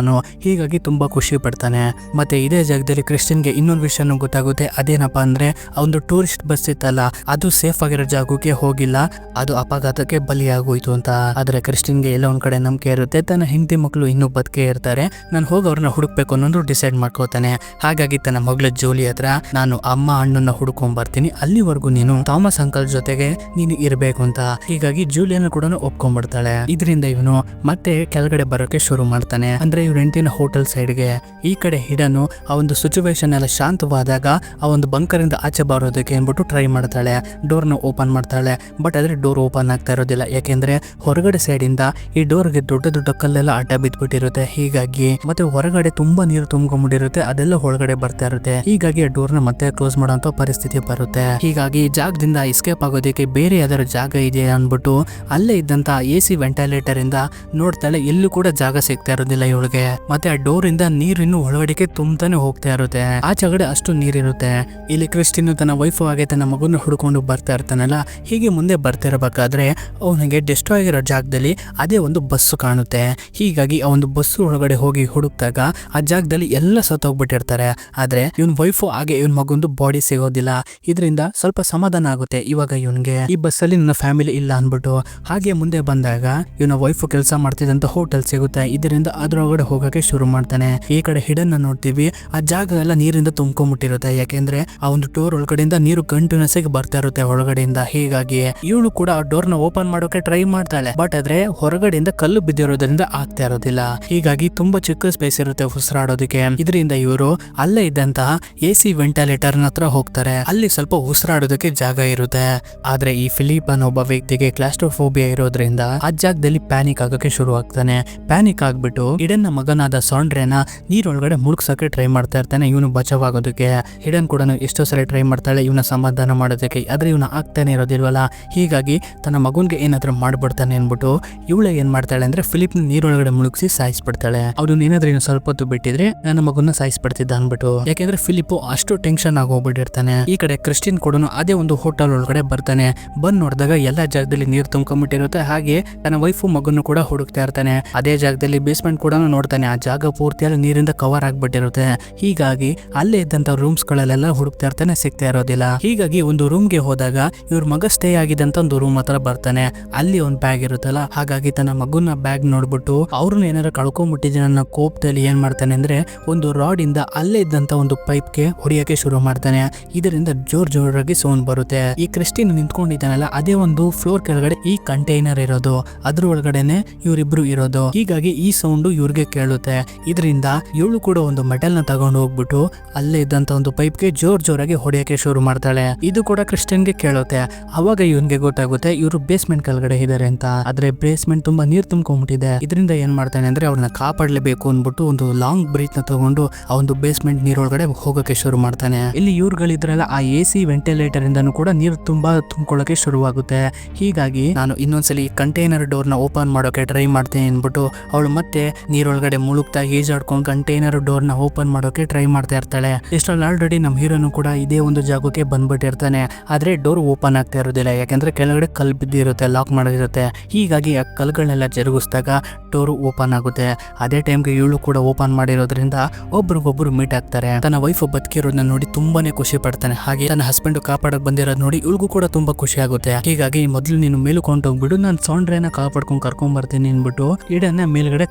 ಹೀಗಾಗಿ ತುಂಬಾ ಖುಷಿ ಪಡ್ತಾನೆ. ಮತ್ತೆ ಇದೇ ಜಾಗದಲ್ಲಿ ಕ್ರಿಸ್ಟಿನ್ಗೆ ಇನ್ನೊಂದು ವಿಷಯನೂ ಗೊತ್ತಾಗುತ್ತೆ. ಅದೇನಪ್ಪಾ ಅಂದ್ರೆ ಆ ಒಂದು ಟೂರಿಸ್ಟ್ ಬಸ್ ಇತ್ತಲ್ಲ, ಅದು ಸೇಫ್ ಆಗಿರೋ ಜಾಗಕ್ಕೆ ಹೋಗಿಲ್ಲ, ಅದು ಅಪಘಾತಕ್ಕೆ ಬಲಿಯಾಗೋಯ್ತು ಅಂತ. ಆದ್ರೆ ಕ್ರಿಸ್ಟಿನ್ಗೆ ಎಲ್ಲ ಒಂದ್ ಕಡೆ ನಂಬಿಕೆ ಇರುತ್ತೆ, ತನ್ನ ಹೆಂಡತಿ ಮಕ್ಕಳು ಇನ್ನೂ ಬದುಕೇ ಇರ್ತಾರೆ, ನಾನು ಹೋಗಿ ಅವ್ರನ್ನ ಹುಡುಕ್ಬೇಕು ಅನ್ನೋದು ಡಿಸೈಡ್ ಮಾಡ್ಕೋತಾನೆ. ಹಾಗಾಗಿ ತನ್ನ ಮಗಳ ಜೋಲಿ ಹತ್ರ ನಾನು ಅಮ್ಮ ಅಣ್ಣನ ಹುಡ್ಕೊಂಡ್ ಬರ್ತೀನಿ, ಅಲ್ಲಿವರೆಗೂ ನೀನು ಥಾಮಸ್ ಅಂಕಲ್ ಜೊತೆಗೆ ನೀನು ಇರ್ಬೇಕು ಅಂತ. ಹೀಗಾಗಿ ಜೂಲಿಯನ್ ಕೂಡ ಒಪ್ಕೊಂಡ್ಬಿಡ್ತಾಳೆ. ಇದರಿಂದ ಇವನು ಮತ್ತೆ ಕೆಳಗಡೆ ಬರೋಕೆ ಶುರು ಮಾಡ್ತಾನೆ. ಅಂದ್ರೆ ಇವ್ರ ಹೆಂಡತಿನ ಹೋಟೆಲ್ ಸೈಡ್ಗೆ. ಈ ಕಡೆ ಹಿಡನು ಆ ಒಂದು ಸಿಚುವೇಶನ್ ಎಲ್ಲ ಶಾಂತವಾದಾಗ ಆ ಒಂದು ಬಂಕರ್ ಇಂದ ಆಚೆ ಬರೋದಕ್ಕೆ ಅಂದ್ಬಿಟ್ಟು ಟ್ರೈ ಮಾಡ್ತಾಳೆ. ಡೋರ್ನ ಓಪನ್ ಮಾಡ್ತಾಳೆ. ಬಟ್ ಆದ್ರೆ ಡೋರ್ ಓಪನ್ ಆಗ್ತಾ ಇರೋದಿಲ್ಲ. ಯಾಕೆಂದ್ರೆ ಹೊರಗಡೆ ಸೈಡ್ ಇಂದ ಈ ಡೋರ್ಗೆ ದೊಡ್ಡ ದೊಡ್ಡ ಕಲ್ಲೆಲ್ಲ ಅಡ್ಡ ಬಿದ್ಬಿಟ್ಟಿರುತ್ತೆ. ಹೀಗಾಗಿ ಮತ್ತೆ ಹೊರಗಡೆ ತುಂಬಾ ನೀರು ತುಂಬಿಕೊಂಡಿರುತ್ತೆ. ಅದೆಲ್ಲ ಒಳಗಡೆ ಬರ್ತಾ ಇರುತ್ತೆ. ಹೀಗಾಗಿ ಆ ಡೋರ್ನ ಮತ್ತೆ ಕ್ಲೋಸ್ ಮಾಡೋಂತ ಪರಿಸ್ಥಿತಿ ಬರುತ್ತೆ. ಹೀಗಾಗಿ ಜಾಗದಿಂದ ಎಸ್ಕೇಪ್ ಆಗೋದಕ್ಕೆ ಬೇರೆ ಯಾವ್ದಾದ್ರು ಜಾಗ ಇದೆಯಾ ಅಂದ್ಬಿಟ್ಟು ಅಲ್ಲೇ ಇದ್ದಂತ AC ವೆಂಟಿಲೇಟರ್ ಇಂದ ನೋಡ್ತಾಳೆ. ಎಲ್ಲೂ ಕೂಡ ಜಾಗ ಸಿಗ್ತಾ ಇರೋದಿಲ್ಲ ಇವಳಿಗೆ. ಮತ್ತೆ ಆ ಡೋರ್ ಇಂದ ನೀರಿನ್ನು ಒಳಗಡೆಗೆ ತುಂಬತಾನೆ ಹೋಗ್ತಾ ಇರುತ್ತೆ. ಆಚೆಗಡೆ ಅಷ್ಟು ನೀರಿರುತ್ತೆ. ಇಲ್ಲಿ ಕ್ರಿಸ್ಟಿನ್ ತನ್ನ ವೈಫ್ ಹಾಗೆ ತನ್ನ ಮಗುನ ಹುಡ್ಕೊಂಡು ಬರ್ತಾ ಇರ್ತಾನಲ್ಲ. ಹೀಗೆ ಮುಂದೆ ಬರ್ತಿರಬೇಕಾದ್ರೆ ಅವನಿಗೆ ಡೆಸ್ಟ್ರಾಯ್ ಆಗಿರೋ ಜಾಗದಲ್ಲಿ ಅದೇ ಒಂದು ಬಸ್ಸು ಕಾಣುತ್ತೆ. ಹೀಗಾಗಿ ಆ ಒಂದು ಬಸ್ಸು ಒಳಗಡೆ ಹೋಗಿ ಹುಡುಕ್ದಾಗ ಆ ಜಾಗದಲ್ಲಿ ಎಲ್ಲ ಸತ್ತೋಗ್ಬಿಟ್ಟಿರ್ತಾರೆ. ಆದ್ರೆ ಇವನ್ ವೈಫು ಹಾಗೆ ಇವನ್ ಮಗುಂದು ಬಾಡಿ ಸಿಗೋದಿಲ್ಲ. ಇದರಿಂದ ಸ್ವಲ್ಪ ಸಮಾಧಾನ ಆಗುತ್ತೆ ಇವಾಗ ಇವನ್ಗೆ. ಈ ಬಸ್ಸಲ್ಲಿ ನನ್ನ ಫ್ಯಾಮಿಲಿ ಇಲ್ಲ ಅನ್ಬಿಟ್ಟು. ಹಾಗೆ ಮುಂದೆ ಬಂದಾಗ ಇವನ ವೈಫ್ ಕೆಲಸ ಮಾಡ್ತಿದ್ದಂತ ಹೋಟೆಲ್ ಸಿಗುತ್ತೆ. ಇದರಿಂದ ಅದ್ರೊಳಗಡೆ ಹೋಗಕ್ಕೆ ಶುರು ಮಾಡ್ತಾನೆ. ಈ ಕಡೆ ಹಿಡನ್ ನೋಡ್ತೀವಿ. ಆ ಜಾಗ ಎಲ್ಲ ನೀರಿಂದ ತುಂಬ್ಕೊಂಡ್ಬಿಟ್ಟಿರುತ್ತೆ. ಯಾಕೆಂದ್ರೆ ಆ ಒಂದು ಡೋರ್ ಒಳಗಡೆಯಿಂದ ನೀರು ಕಂಟಿನ್ಯೂಸ್ ಆಗಿ ಬರ್ತಾ ಇರುತ್ತೆ ಒಳಗಡೆಯಿಂದ. ಹೀಗಾಗಿ ಇವಳು ಕೂಡ ಆ ಡೋರ್ ನ ಓಪನ್ ಮಾಡೋಕೆ ಟ್ರೈ ಮಾಡ್ತಾಳೆ. ಬಟ್ ಆದ್ರೆ ಹೊರಗಡೆಯಿಂದ ಕಲ್ಲು ಬಿದ್ದಿರೋದ್ರಿಂದ ಆಗ್ತಾ ಇರೋದಿಲ್ಲ. ಹೀಗಾಗಿ ತುಂಬಾ ಚಿಕ್ಕ ಸ್ಪೇಸ್ ಇರುತ್ತೆ ಉಸಿರಾಡೋದಕ್ಕೆ. ಇದರಿಂದ ಇವರು ಅಲ್ಲೇ ಇದ್ದಂತಹ AC ವೆಂಟಿಲೇಟರ್ ಹತ್ರ ಹೋಗ್ತಾರೆ. ಅಲ್ಲಿ ಸ್ವಲ್ಪ ಉಸಿರಾಡೋದಕ್ಕೆ ಜಾಗ ಇರುತ್ತೆ. ಆದ್ರೆ ಈ ಫಿಲಿಪ್ ಅನ್ನೋ ಒಬ್ಬ ವ್ಯಕ್ತಿಗೆ ಕ್ಲಾಸ್ಟ್ರೋಫೋಬಿಯಾ ಇರೋದ್ರಿಂದ ಆ ಜಾಗದಲ್ಲಿ ಪ್ಯಾನಿಕ್ ಆಗಕ್ಕೆ ಶುರು ಆಗ್ತಾನೆ. ಪ್ಯಾನಿಕ್ ಆಗ್ಬಿಟ್ಟು ಹಿಡನ್ ಮಗನಾದ ಸಾಂಡ್ರೆನ ನೀರೊಳಗಡೆ ಮುಳುಗ್ಸಕ್ಕೆ ಟ್ರೈ ಮಾಡ್ತಾ ಇರ್ತಾನೆ ಇವನು ಬಚಾವಾಗೋದಕ್ಕೆ. ಹಿಡನ್ ಕೂಡ ಎಷ್ಟೋ ಸಲ ಟ್ರೈ ಮಾಡ್ತಾಳೆ ಇವನ ಸಮಾಧಾನ ಮಾಡೋದಕ್ಕೆ. ಆದ್ರೆ ಇವನ ಆಗ್ತಾನೆ ಇರೋದಿಲ್ವಲ್ಲ. ಹೀಗಾಗಿ ತನ್ನ ಮಗುನ್ಗೆ ಏನಾದ್ರೂ ಮಾಡ್ಬಿಡ್ತಾನೆ ಅನ್ಬಿಟ್ಟು ಇವಳು ಏನ್ ಮಾಡ್ತಾಳೆ ಅಂದ್ರೆ ಫಿಲಿಪ್ ನೀರೊಳಗಡೆ ಮುಳುಗಿಸಿ ಸಾಯಿಸ್ಬಿಡ್ತಾಳೆ. ಅವ್ನು ಏನಾದ್ರೂ ಇನ್ನು ಸ್ವಲ್ಪ ಹೊತ್ತು ಬಿಟ್ಟಿದ್ರೆ ನನ್ನ ಮಗುನ ಸಾಯಿಸ್ಬಿಡ್ತಿದ್ದ ಅನ್ಬಿಟ್ಟು. ಯಾಕೆಂದ್ರೆ ಫಿಲಿಪ್ ಅಷ್ಟು ಟೆನ್ಷನ್ ಆಗಿ ಹೋಗ್ಬಿಟ್ಟಿರ್ತಾನೆ. ಈ ಕಡೆ ಕ್ರಿಸ್ಟಿನ್ ಕೂಡ ಅದೇ ಒಂದು ಹೋಟೆಲ್ ಒಳಗಡೆ ಬರ್ತಾನೆ. ಬಂದ್ ನೋಡಿದಾಗ ಎಲ್ಲಾ ಜಾಗದಲ್ಲಿ ನೀರು ತುಂಬ್ಕೊಂಡ್ಬಿಟ್ಟಿರುತ್ತೆ. ಹಾಗೆ ತನ್ನ ವೈಫು ಮಗನ್ನು ಕೂಡ ಹುಡುಕ್ತಾ ಇರ್ತಾನೆ. ಅದೇ ಜಾಗದಲ್ಲಿ ಬೇಸ್ಮೆಂಟ್ ಕೂಡ ನೋಡ್ತಾನೆ. ಆ ಜಾಗ ಪೂರ್ತಿಯಾಗಿ ನೀರಿಂದ ಕವರ್ ಆಗ್ಬಿಟ್ಟಿರುತ್ತೆ. ಹೀಗಾಗಿ ಅಲ್ಲೇ ಇದ್ದಂತ ರೂಮ್ಸ್ ಗಳಲ್ಲೆಲ್ಲ ಹುಡುಕ್ತಾ ಇರ್ತಾನೆ, ಸಿಗ್ತಾ ಇರೋದಿಲ್ಲ. ಹೀಗಾಗಿ ಒಂದು ರೂಮ್ಗೆ ಹೋದಾಗ ಇವ್ರ ಮಗ ಸ್ಟೇ ಆಗಿದ್ದಂತ ಒಂದು ರೂಮ್ ಹತ್ರ ಬರ್ತಾನೆ. ಅಲ್ಲಿ ಒಂದು ಬ್ಯಾಗ್ ಇರುತ್ತಲ್ಲ. ಹಾಗಾಗಿ ತನ್ನ ಮಗುನ ಬ್ಯಾಗ್ ನೋಡ್ಬಿಟ್ಟು ಅವ್ರನ್ನ ಏನಾರ ಕಳ್ಕೊಂಡ್ಬಿಟ್ಟಿದ್ದೀನಿ ಅನ್ನೋ ಕೋಪದಲ್ಲಿ ಏನ್ ಮಾಡ್ತಾನೆ ಅಂದ್ರೆ ಒಂದು ರಾಡ್ ಇಂದ ಅಲ್ಲೇ ಇದ್ದಂತ ಒಂದು ಪೈಪ್ಗೆ ಹೊಡಿಯಕ್ಕೆ ಶುರು ಮಾಡ್ತಾನೆ. ಇದರಿಂದ ಜೋರಾಗಿ ಸೌಂಡ್ ಬರುತ್ತೆ. ಈ ಕ್ರಿಸ್ಟಿನ್ ನಿಂತ್ಕೊಂಡಿದ್ದಾನಲ್ಲ ಅದೇ ಒಂದು ಫ್ಲೋರ್ ಕೆಳಗಡೆ ಈ ಕಂಟೈನರ್ ಇರೋದು. ಅದ್ರ ಒಳಗಡೆನೆ ಇವರಿಬ್ರು ಇರೋದು. ಹೀಗಾಗಿ ಈ ಸೌಂಡ್ ಇವ್ರಿಗೆ ಕೇಳುತ್ತೆ. ಇದರಿಂದ ಇವಳು ಕೂಡ ಒಂದು ಮೆಟಲ್ ನ ತಗೊಂಡು ಹೋಗ್ಬಿಟ್ಟು ಅಲ್ಲೇ ಇದ್ದಂತ ಒಂದು ಪೈಪ್ಗೆ ಜೋರಾಗಿ ಹೊಡೆಯಕ್ಕೆ ಶುರು ಮಾಡ್ತಾಳೆ. ಇದು ಕೂಡ ಕ್ರಿಸ್ಟಿನ್ಗೆ ಕೇಳುತ್ತೆ. ಅವಾಗ ಇವನ್ಗೆ ಗೊತ್ತಾಗುತ್ತೆ ಇವರು ಬೇಸ್ಮೆಂಟ್ ಕೆಳಗಡೆ ಇದಾರೆ ಅಂತ. ಆದ್ರೆ ಬೇಸ್ಮೆಂಟ್ ತುಂಬಾ ನೀರ್ ತುಂಬ್ಕೊಂಡ್ಬಿಟ್ಟಿದೆ. ಇದರಿಂದ ಏನ್ ಮಾಡ್ತಾನೆ ಅಂದ್ರೆ ಅವ್ರನ್ನ ಕಾಪಾಡ್ಲೇಬೇಕು ಅಂದ್ಬಿಟ್ಟು ಒಂದು ಲಾಂಗ್ ಬ್ರೀತ್ ನ ತಗೊಂಡು ಆ ಒಂದು ಬೇಸ್ಮೆಂಟ್ ನೀರೊಳಗಡೆ ಹೋಗಕ್ಕೆ ಶುರು ಮಾಡ್ತಾನೆ. ಇಲ್ಲಿ ಇವ್ರುಗಳಿದ್ರಲ್ಲ ಆ AC ವೆಂಟಿಲೇಟರ್ ಇಂದನೂ ಕೂಡ ನೀರು ತುಂಬಾ ತುಂಬಿಕೊಳ್ಳಕ್ಕೆ ಶುರುವಾಗುತ್ತೆ. ಹೀಗಾಗಿ ನಾನು ಇನ್ನೊಂದ್ಸಲಿ ಕಂಟೈನರ್ ಡೋರ್ ನ ಓಪನ್ ಮಾಡೋಕೆ ಟ್ರೈ ಮಾಡ್ತೇನೆ ಅನ್ಬಿಟ್ಟು ಅವಳು ಮತ್ತೆ ನೀರೊಳಗಡೆ ಮುಳುಗ್ತಾ ಈಜಾಡ್ಕೊಂಡು ಕಂಟೈನರ್ ಡೋರ್ ನ ಓಪನ್ ಮಾಡೋಕೆ ಟ್ರೈ ಮಾಡ್ತಾ ಇರ್ತಾಳೆ. ಇಷ್ಟರಲ್ಲಿ ಆಲ್ರೆಡಿ ನಮ್ಮ ಹೀರೋನು ಕೂಡ ಇದೇ ಒಂದು ಜಾಗಕ್ಕೆ ಬಂದ್ಬಿಟ್ಟಿರ್ತಾನೆ. ಆದ್ರೆ ಡೋರ್ ಓಪನ್ ಆಗ್ತಾ ಇರೋದಿಲ್ಲ. ಯಾಕಂದ್ರೆ ಕೆಳಗಡೆ ಕಲ್ ಬಿದ್ದಿರುತ್ತೆ, ಲಾಕ್ ಮಾಡಿರುತ್ತೆ. ಹೀಗಾಗಿ ಆ ಕಲ್ಗಳನ್ನೆಲ್ಲ ಜರುಗಿಸಿದಾಗ ಡೋರ್ ಓಪನ್ ಆಗುತ್ತೆ. ಅದೇ ಟೈಮ್ಗೆ ಇವಳು ಕೂಡ ಓಪನ್ ಮಾಡಿರೋದ್ರಿಂದ ಒಬ್ರಿಗೊಬ್ರು ಮೀಟ್ ಆಗ್ತಾರೆ. ತನ್ನ ವೈಫ್ ಬದುಕಿರೋದನ್ನ ನೋಡಿ ತುಂಬಾನೇ ಖುಷಿ ಪಡ್ತಾನೆ. ಹಾಗೆ ತನ್ನ ಹಸ್ಬೆಂಡ್ ಕಾಪಾಡಕ್ ಬಂದಿರೋದ್ ನೋಡಿ ಇವಳಿಗೂ ಕೂಡ ತುಂಬಾ ಖುಷಿ ಆಗುತ್ತೆ. ಹೀಗಾಗಿ ಮೊದಲು ನೀನು ಮೇಲ್ಕೊಂಡು ಹೋಗ್ಬಿಡು, ನಾನು ಸಾಂಡ್ರೆನ ಕಾಪಾಡ್ಕೊಂಡು ಕರ್ಕೊಂಡ್ ಬರ್ತೀನಿ ಅನ್ಬಿಟ್ಟು ಈಡನ್ನ ಮೇಲ್ಗಡೆ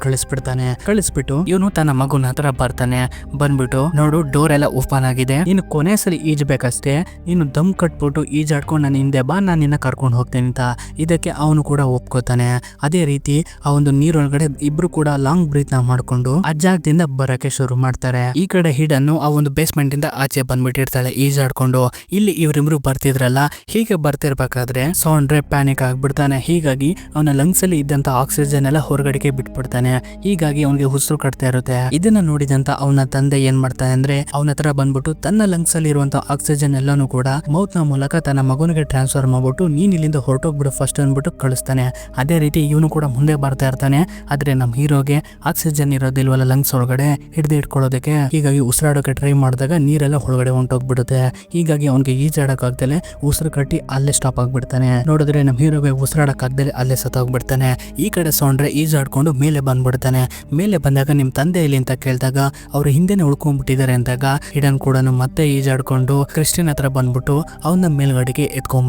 ಕಳಿಸ್ಬಿಟ್ಟು ಇವನು ತನ್ನ ಮಗುನ ಹತ್ರ ಬರ್ತಾನೆ. ಬಂದ್ಬಿಟ್ಟು ನೋಡು ಡೋರ್ ಎಲ್ಲ ಓಪನ್ ಆಗಿದೆ, ನೀನು ಕೊನೆ ಸಲ ಈಜ್ಬೇಕಷ್ಟೇ, ನೀನು ದಮ್ ಕಟ್ಬಿಟ್ಟು ಈಜಾಡ್ಕೊಂಡು ನಾನು ಹಿಂದೆ ಬಾ, ನಾನು ನಿನ್ನ ಕರ್ಕೊಂಡು ಹೋಗ್ತೇನೆ ಅಂತ. ಇದಕ್ಕೆ ಅವನು ಕೂಡ ಒಪ್ಕೋತಾನೆ. ಅದೇ ರೀತಿ ಆ ಒಂದು ನೀರೊಳಗಡೆ ಇಬ್ರು ಕೂಡ ಲಾಂಗ್ ಬ್ರೀತ್ ನ ಮಾಡ್ಕೊಂಡು ಆ ಜಾಗದಿಂದ ಬರಕ್ಕೆ ಶುರು ಮಾಡ್ತಾರೆ. ಈ ಕಡೆ ಹಿಡನ್ನು ಆ ಒಂದು ಬೇಸ್ಮೆಂಟ್ ಇಂದ ಆಚೆ ಬಂದ್ಬಿಟ್ಟಿರ್ತಾಳೆ ಈಜಾಡ್ಕೊಂಡು. ಇಲ್ಲಿ ಇವರಿಬ್ರು ಬರ್ತಿದ್ರಲ್ಲ. ಹೀಗೆ ಬರ್ತಿರ್ಬೇಕಾದ್ರೆ ಸಾಂಡ್ರೆ ಪ್ಯಾನಿಕ್ ಆಗ್ಬಿಡ್ತಾನೆ. ಹೀಗಾಗಿ ಅವನ ಲಂಗ್ಸ್ ಅಲ್ಲಿ ಇದ್ದಂತ ಆಕ್ಸಿಜನ್ ಎಲ್ಲ ಹೊರಗಡೆಗೆ ಬಿಟ್ಬಿಡ್ತಾನೆ. ಹೀಗಾಗಿ ಅವನಿಗೆ ಉಸಿರು ಕಟ್ತಾ ಇರುತ್ತೆ. ಇದನ್ನ ನೋಡಿದಂತ ಅವನ ತಂದೆ ಏನ್ ಮಾಡ್ತಾನೆ ಅಂದ್ರೆ ಅವನ ಹತ್ರ ಬಂದ್ಬಿಟ್ಟು ತನ್ನ ಲಂಗ್ಸ್ ಅಲ್ಲಿ ಇರುವಂತ ಆಕ್ಸಿಜನ್ ಎಲ್ಲಾನು ಕೂಡ ಮೌತ್ ನ ಮೂಲಕ ತನ್ನ ಮಗನಿಗೆ ಟ್ರಾನ್ಸ್ಫರ್ ಮಾಡ್ಬಿಟ್ಟು ನೀನ್ ಇಲ್ಲಿಂದ ಹೊರಟೋಗ್ಬಿಡು ಫಸ್ಟ್ ಅಂದ್ಬಿಟ್ಟು ಕಳಿಸ್ತಾನೆ. ಅದೇ ರೀತಿ ಇವನು ಕೂಡ ಮುಂದೆ ಬರ್ತಾ ಇರ್ತಾನೆ. ಆದ್ರೆ ನಮ್ಮ ಹೀರೋಗೆ ಆಕ್ಸಿಜನ್ ಇರೋದಿಲ್ವಲ್ಲ ಲಂಗ್ಸ್ ಒಳಗಡೆ ಹಿಡ್ಕೊಳ್ಳೋದಕ್ಕೆ. ಹೀಗಾಗಿ ಉಸಿರಾಡೋಕೆ ಟ್ರೈ ಮಾಡಿದಾಗ ನೀರೆಲ್ಲ ಒಳಗಡೆ ಹೊಂಟೋಗ್ಬಿಡುತ್ತೆ. ಹೀಗಾಗಿ ಅವನಿಗೆ ಈಜಾಡಕ್ ಆಗ್ದಲೆ ಉಸಿರು ಕಟ್ಟಿ ಅಲ್ಲೇ ಸ್ಟಾಪ್ ಆಗ್ಬಿಡ್ತಾನೆ. ನೋಡಿದ್ರೆ ನಮ್ಮ ಹೀರೋಗೆ ಉಸಿರಾಡಕ್ ಆಗ್ದಲೆ ಅಲ್ಲೇ ಸತ್ತೋಗ್ಬಿಡ್ತಾನೆ. ಈ ಕಡೆ ಸಾಂಡ್ರೆ ಈಜಾಡ್ಕೊಂಡು ಮೇಲೆ ಬಂದ್ಬಿಡ್ತಾನೆ. ಮೇಲೆ ಬಂದಾಗ ನಿಮ್ ತಂದೆ ಇಲ್ಲಿ ಅಂತ ಕೇಳಿದಾಗ ಅವ್ರು ಹಿಂದೆನೆ ಉಳ್ಕೊಂಡ್ಬಿಟ್ಟಿದ್ದಾರೆ ಅಂದಾಗ ಹಿಡನ್ ಕೂಡ ಮತ್ತೆ ಈಜಾಡ್ಕೊಂಡು ಕ್ರಿಸ್ಟಿನ್ ಹತ್ರ ಬಂದ್ಬಿಟ್ಟು ಅವನ ಮೇಲ್ಗಡೆಗೆ ಎತ್ಕೊಂಡ್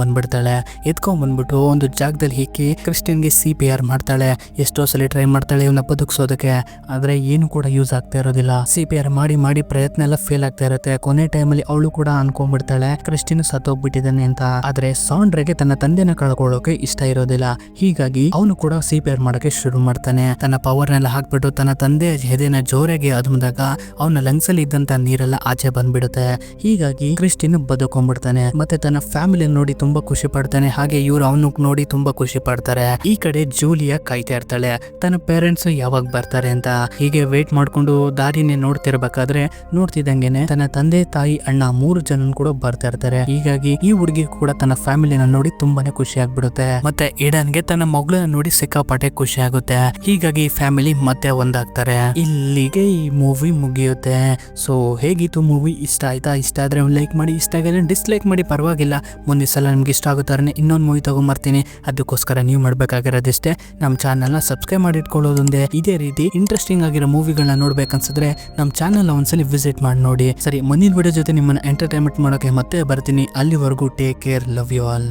ಬಂದ್ಬಿಟ್ಟು ಒಂದು ಜಾಗದಲ್ಲಿ ಹಿಕ್ಕಿ ಕ್ರಿಸ್ಟಿನ್ಗೆ CPR ಮಾಡ್ತಾಳೆ. ಎಷ್ಟೋ ಸಲ ಟ್ರೈ ಮಾಡ್ತಾಳೆ ಇವನ್ನ ಬದುಕಿಸೋದಕ್ಕೆ. ಆದ್ರೆ ಏನು ಕೂಡ ಯೂಸ್ ಆಗ್ತಾ ಇರೋದಿಲ್ಲ. CPR ಮಾಡಿ ಪ್ರಯತ್ನ ಎಲ್ಲ ಫೇಲ್ ಆಗ್ತಾ ಇರುತ್ತೆ. ಕೊನೆ ಟೈಮಲ್ಲಿ ಅವಳು ಕೂಡ ಅನ್ಕೊಂಡ್ಬಿಡ್ತಾಳೆ ಕ್ರಿಸ್ಟಿನ್ ಸತ್ತೋಗ್ಬಿಟ್ಟಿದ್ದಾನೆ ಅಂತ. ಆದ್ರೆ ಸಾಂಡ್ರೆಗೆ ತನ್ನ ತಂದೆನ ಕಳ್ಕೊಳ್ಳೋಕೆ ಇಷ್ಟ ಇರೋದಿಲ್ಲ. ಹೀಗಾಗಿ ಅವನು ಕೂಡ CPR ರಿಪೇರ್ ಮಾಡಕ್ಕೆ ಶುರು ಮಾಡ್ತಾನೆ. ತನ್ನ ಪವರ್ ನೆಲ್ಲ ಹಾಕ್ಬಿಟ್ಟು ತನ್ನ ತಂದೆ ಎದೆನ ಜೋರಾಗಿ ಅದ್ಮದಾಗ ಅವನ ಲಂಗ್ಸ್ ಅಲ್ಲಿ ಇದ್ದಂತ ನೀರೆಲ್ಲ ಆಚೆ ಬಂದ್ಬಿಡುತ್ತೆ. ಹೀಗಾಗಿ ಕ್ರಿಸ್ಟಿನ್ ಬದುಕೊಂಡ್ಬಿಡ್ತಾನೆ. ಮತ್ತೆ ತನ್ನ ಫ್ಯಾಮಿಲಿ ನೋಡಿ ತುಂಬಾ ಖುಷಿ ಪಡ್ತಾನೆ. ಹಾಗೆ ಇವ್ರು ಅವನು ನೋಡಿ ತುಂಬಾ ಖುಷಿ ಪಡ್ತಾರೆ. ಈ ಕಡೆ ಜೂಲಿಯಾ ಕಾಯ್ತಾ ಇರ್ತಾಳೆ ತನ್ನ ಪೇರೆಂಟ್ಸ್ ಯಾವಾಗ ಬರ್ತಾರೆ ಅಂತ. ಹೀಗೆ ವೇಟ್ ಮಾಡ್ಕೊಂಡು ದಾರಿನೇ ನೋಡ್ತಿರ್ಬೇಕಾದ್ರೆ ನೋಡ್ತಿದ್ದಂಗೆನೆ ತನ್ನ ತಂದೆ ತಾಯಿ ಅಣ್ಣ 3 ಜನ ಕೂಡ ಬರ್ತಾ ಇರ್ತಾರೆ. ಹೀಗಾಗಿ ಈ ಹುಡುಗಿ ಕೂಡ ತನ್ನ ಫ್ಯಾಮಿಲಿನ ನೋಡಿ ತುಂಬಾನೇ ಖುಷಿ ಆಗ್ಬಿಡುತ್ತೆ. ಮತ್ತೆ ಈಡನ್ಗೆ ತನ್ನ ಮಗಳನ್ನ ನೋಡಿ ಸಿಕ್ಕಾಪಟ್ಟೆ ಖುಷಿ ಆಗುತ್ತೆ. ಹೀಗಾಗಿ ಫ್ಯಾಮಿಲಿ ಮತ್ತೆ ಒಂದಾಗ್ತಾರೆ. ಇಲ್ಲಿಗೆ ಈ ಮೂವಿ ಮುಗಿಯುತ್ತೆ. ಸೊ ಹೇಗಿತ್ತು ಮೂವಿ? ಇಷ್ಟ ಆಯ್ತಾ? ಇಷ್ಟ ಆದ್ರೆ ಒಂದು ಲೈಕ್ ಮಾಡಿ, ಇಷ್ಟ ಆಗಿದ್ರೆ ಡಿಸ್ಲೈಕ್ ಮಾಡಿ, ಪರವಾಗಿಲ್ಲ. ಮುಂದಿನ ಸಲ ನಿಮ್ಗೆ ಇಷ್ಟ ಆಗುತ್ತಾರೆ ಇನ್ನೊಂದು ಮೂವಿ ತಗೊಂಡ್ಬರ್ತೀನಿ. ಅದಕ್ಕೋಸ್ಕರ ನೀವು ಮಾಡ್ಬೇಕಾಗಿರೋದಿಷ್ಟೇ, ನಮ್ಮ ಚಾನಲ್ನ ಸಬ್ಸ್ಕ್ರೈಬ್ ಮಾಡಿ ಇಟ್ಕೊಳ್ಳೋದೊಂದೇ. ಇದೇ ರೀತಿ ಇಂಟ್ರೆಸ್ಟಿಂಗ್ ಆಗಿರೋ ಮೂವಿಗಳನ್ನ ನೋಡ್ಬೇಕನ್ಸಿದ್ರೆ ನಮ್ಮ ಚಾನಲ್ ಒಂದ್ಸಲಿ ವಿಸಿಟ್ ಮಾಡಿ ನೋಡಿ. ಸರಿ, ಮುಂದಿನ ವಿಡಿಯೋ ಜೊತೆ ನಿಮ್ಮನ್ನ ಎಂಟರ್ಟೈನ್ಮೆಂಟ್ ಮಾಡೋಕೆ ಮತ್ತೆ ಬರ್ತೀನಿ. ಅಲ್ಲಿವರೆಗೂ take care, love you all.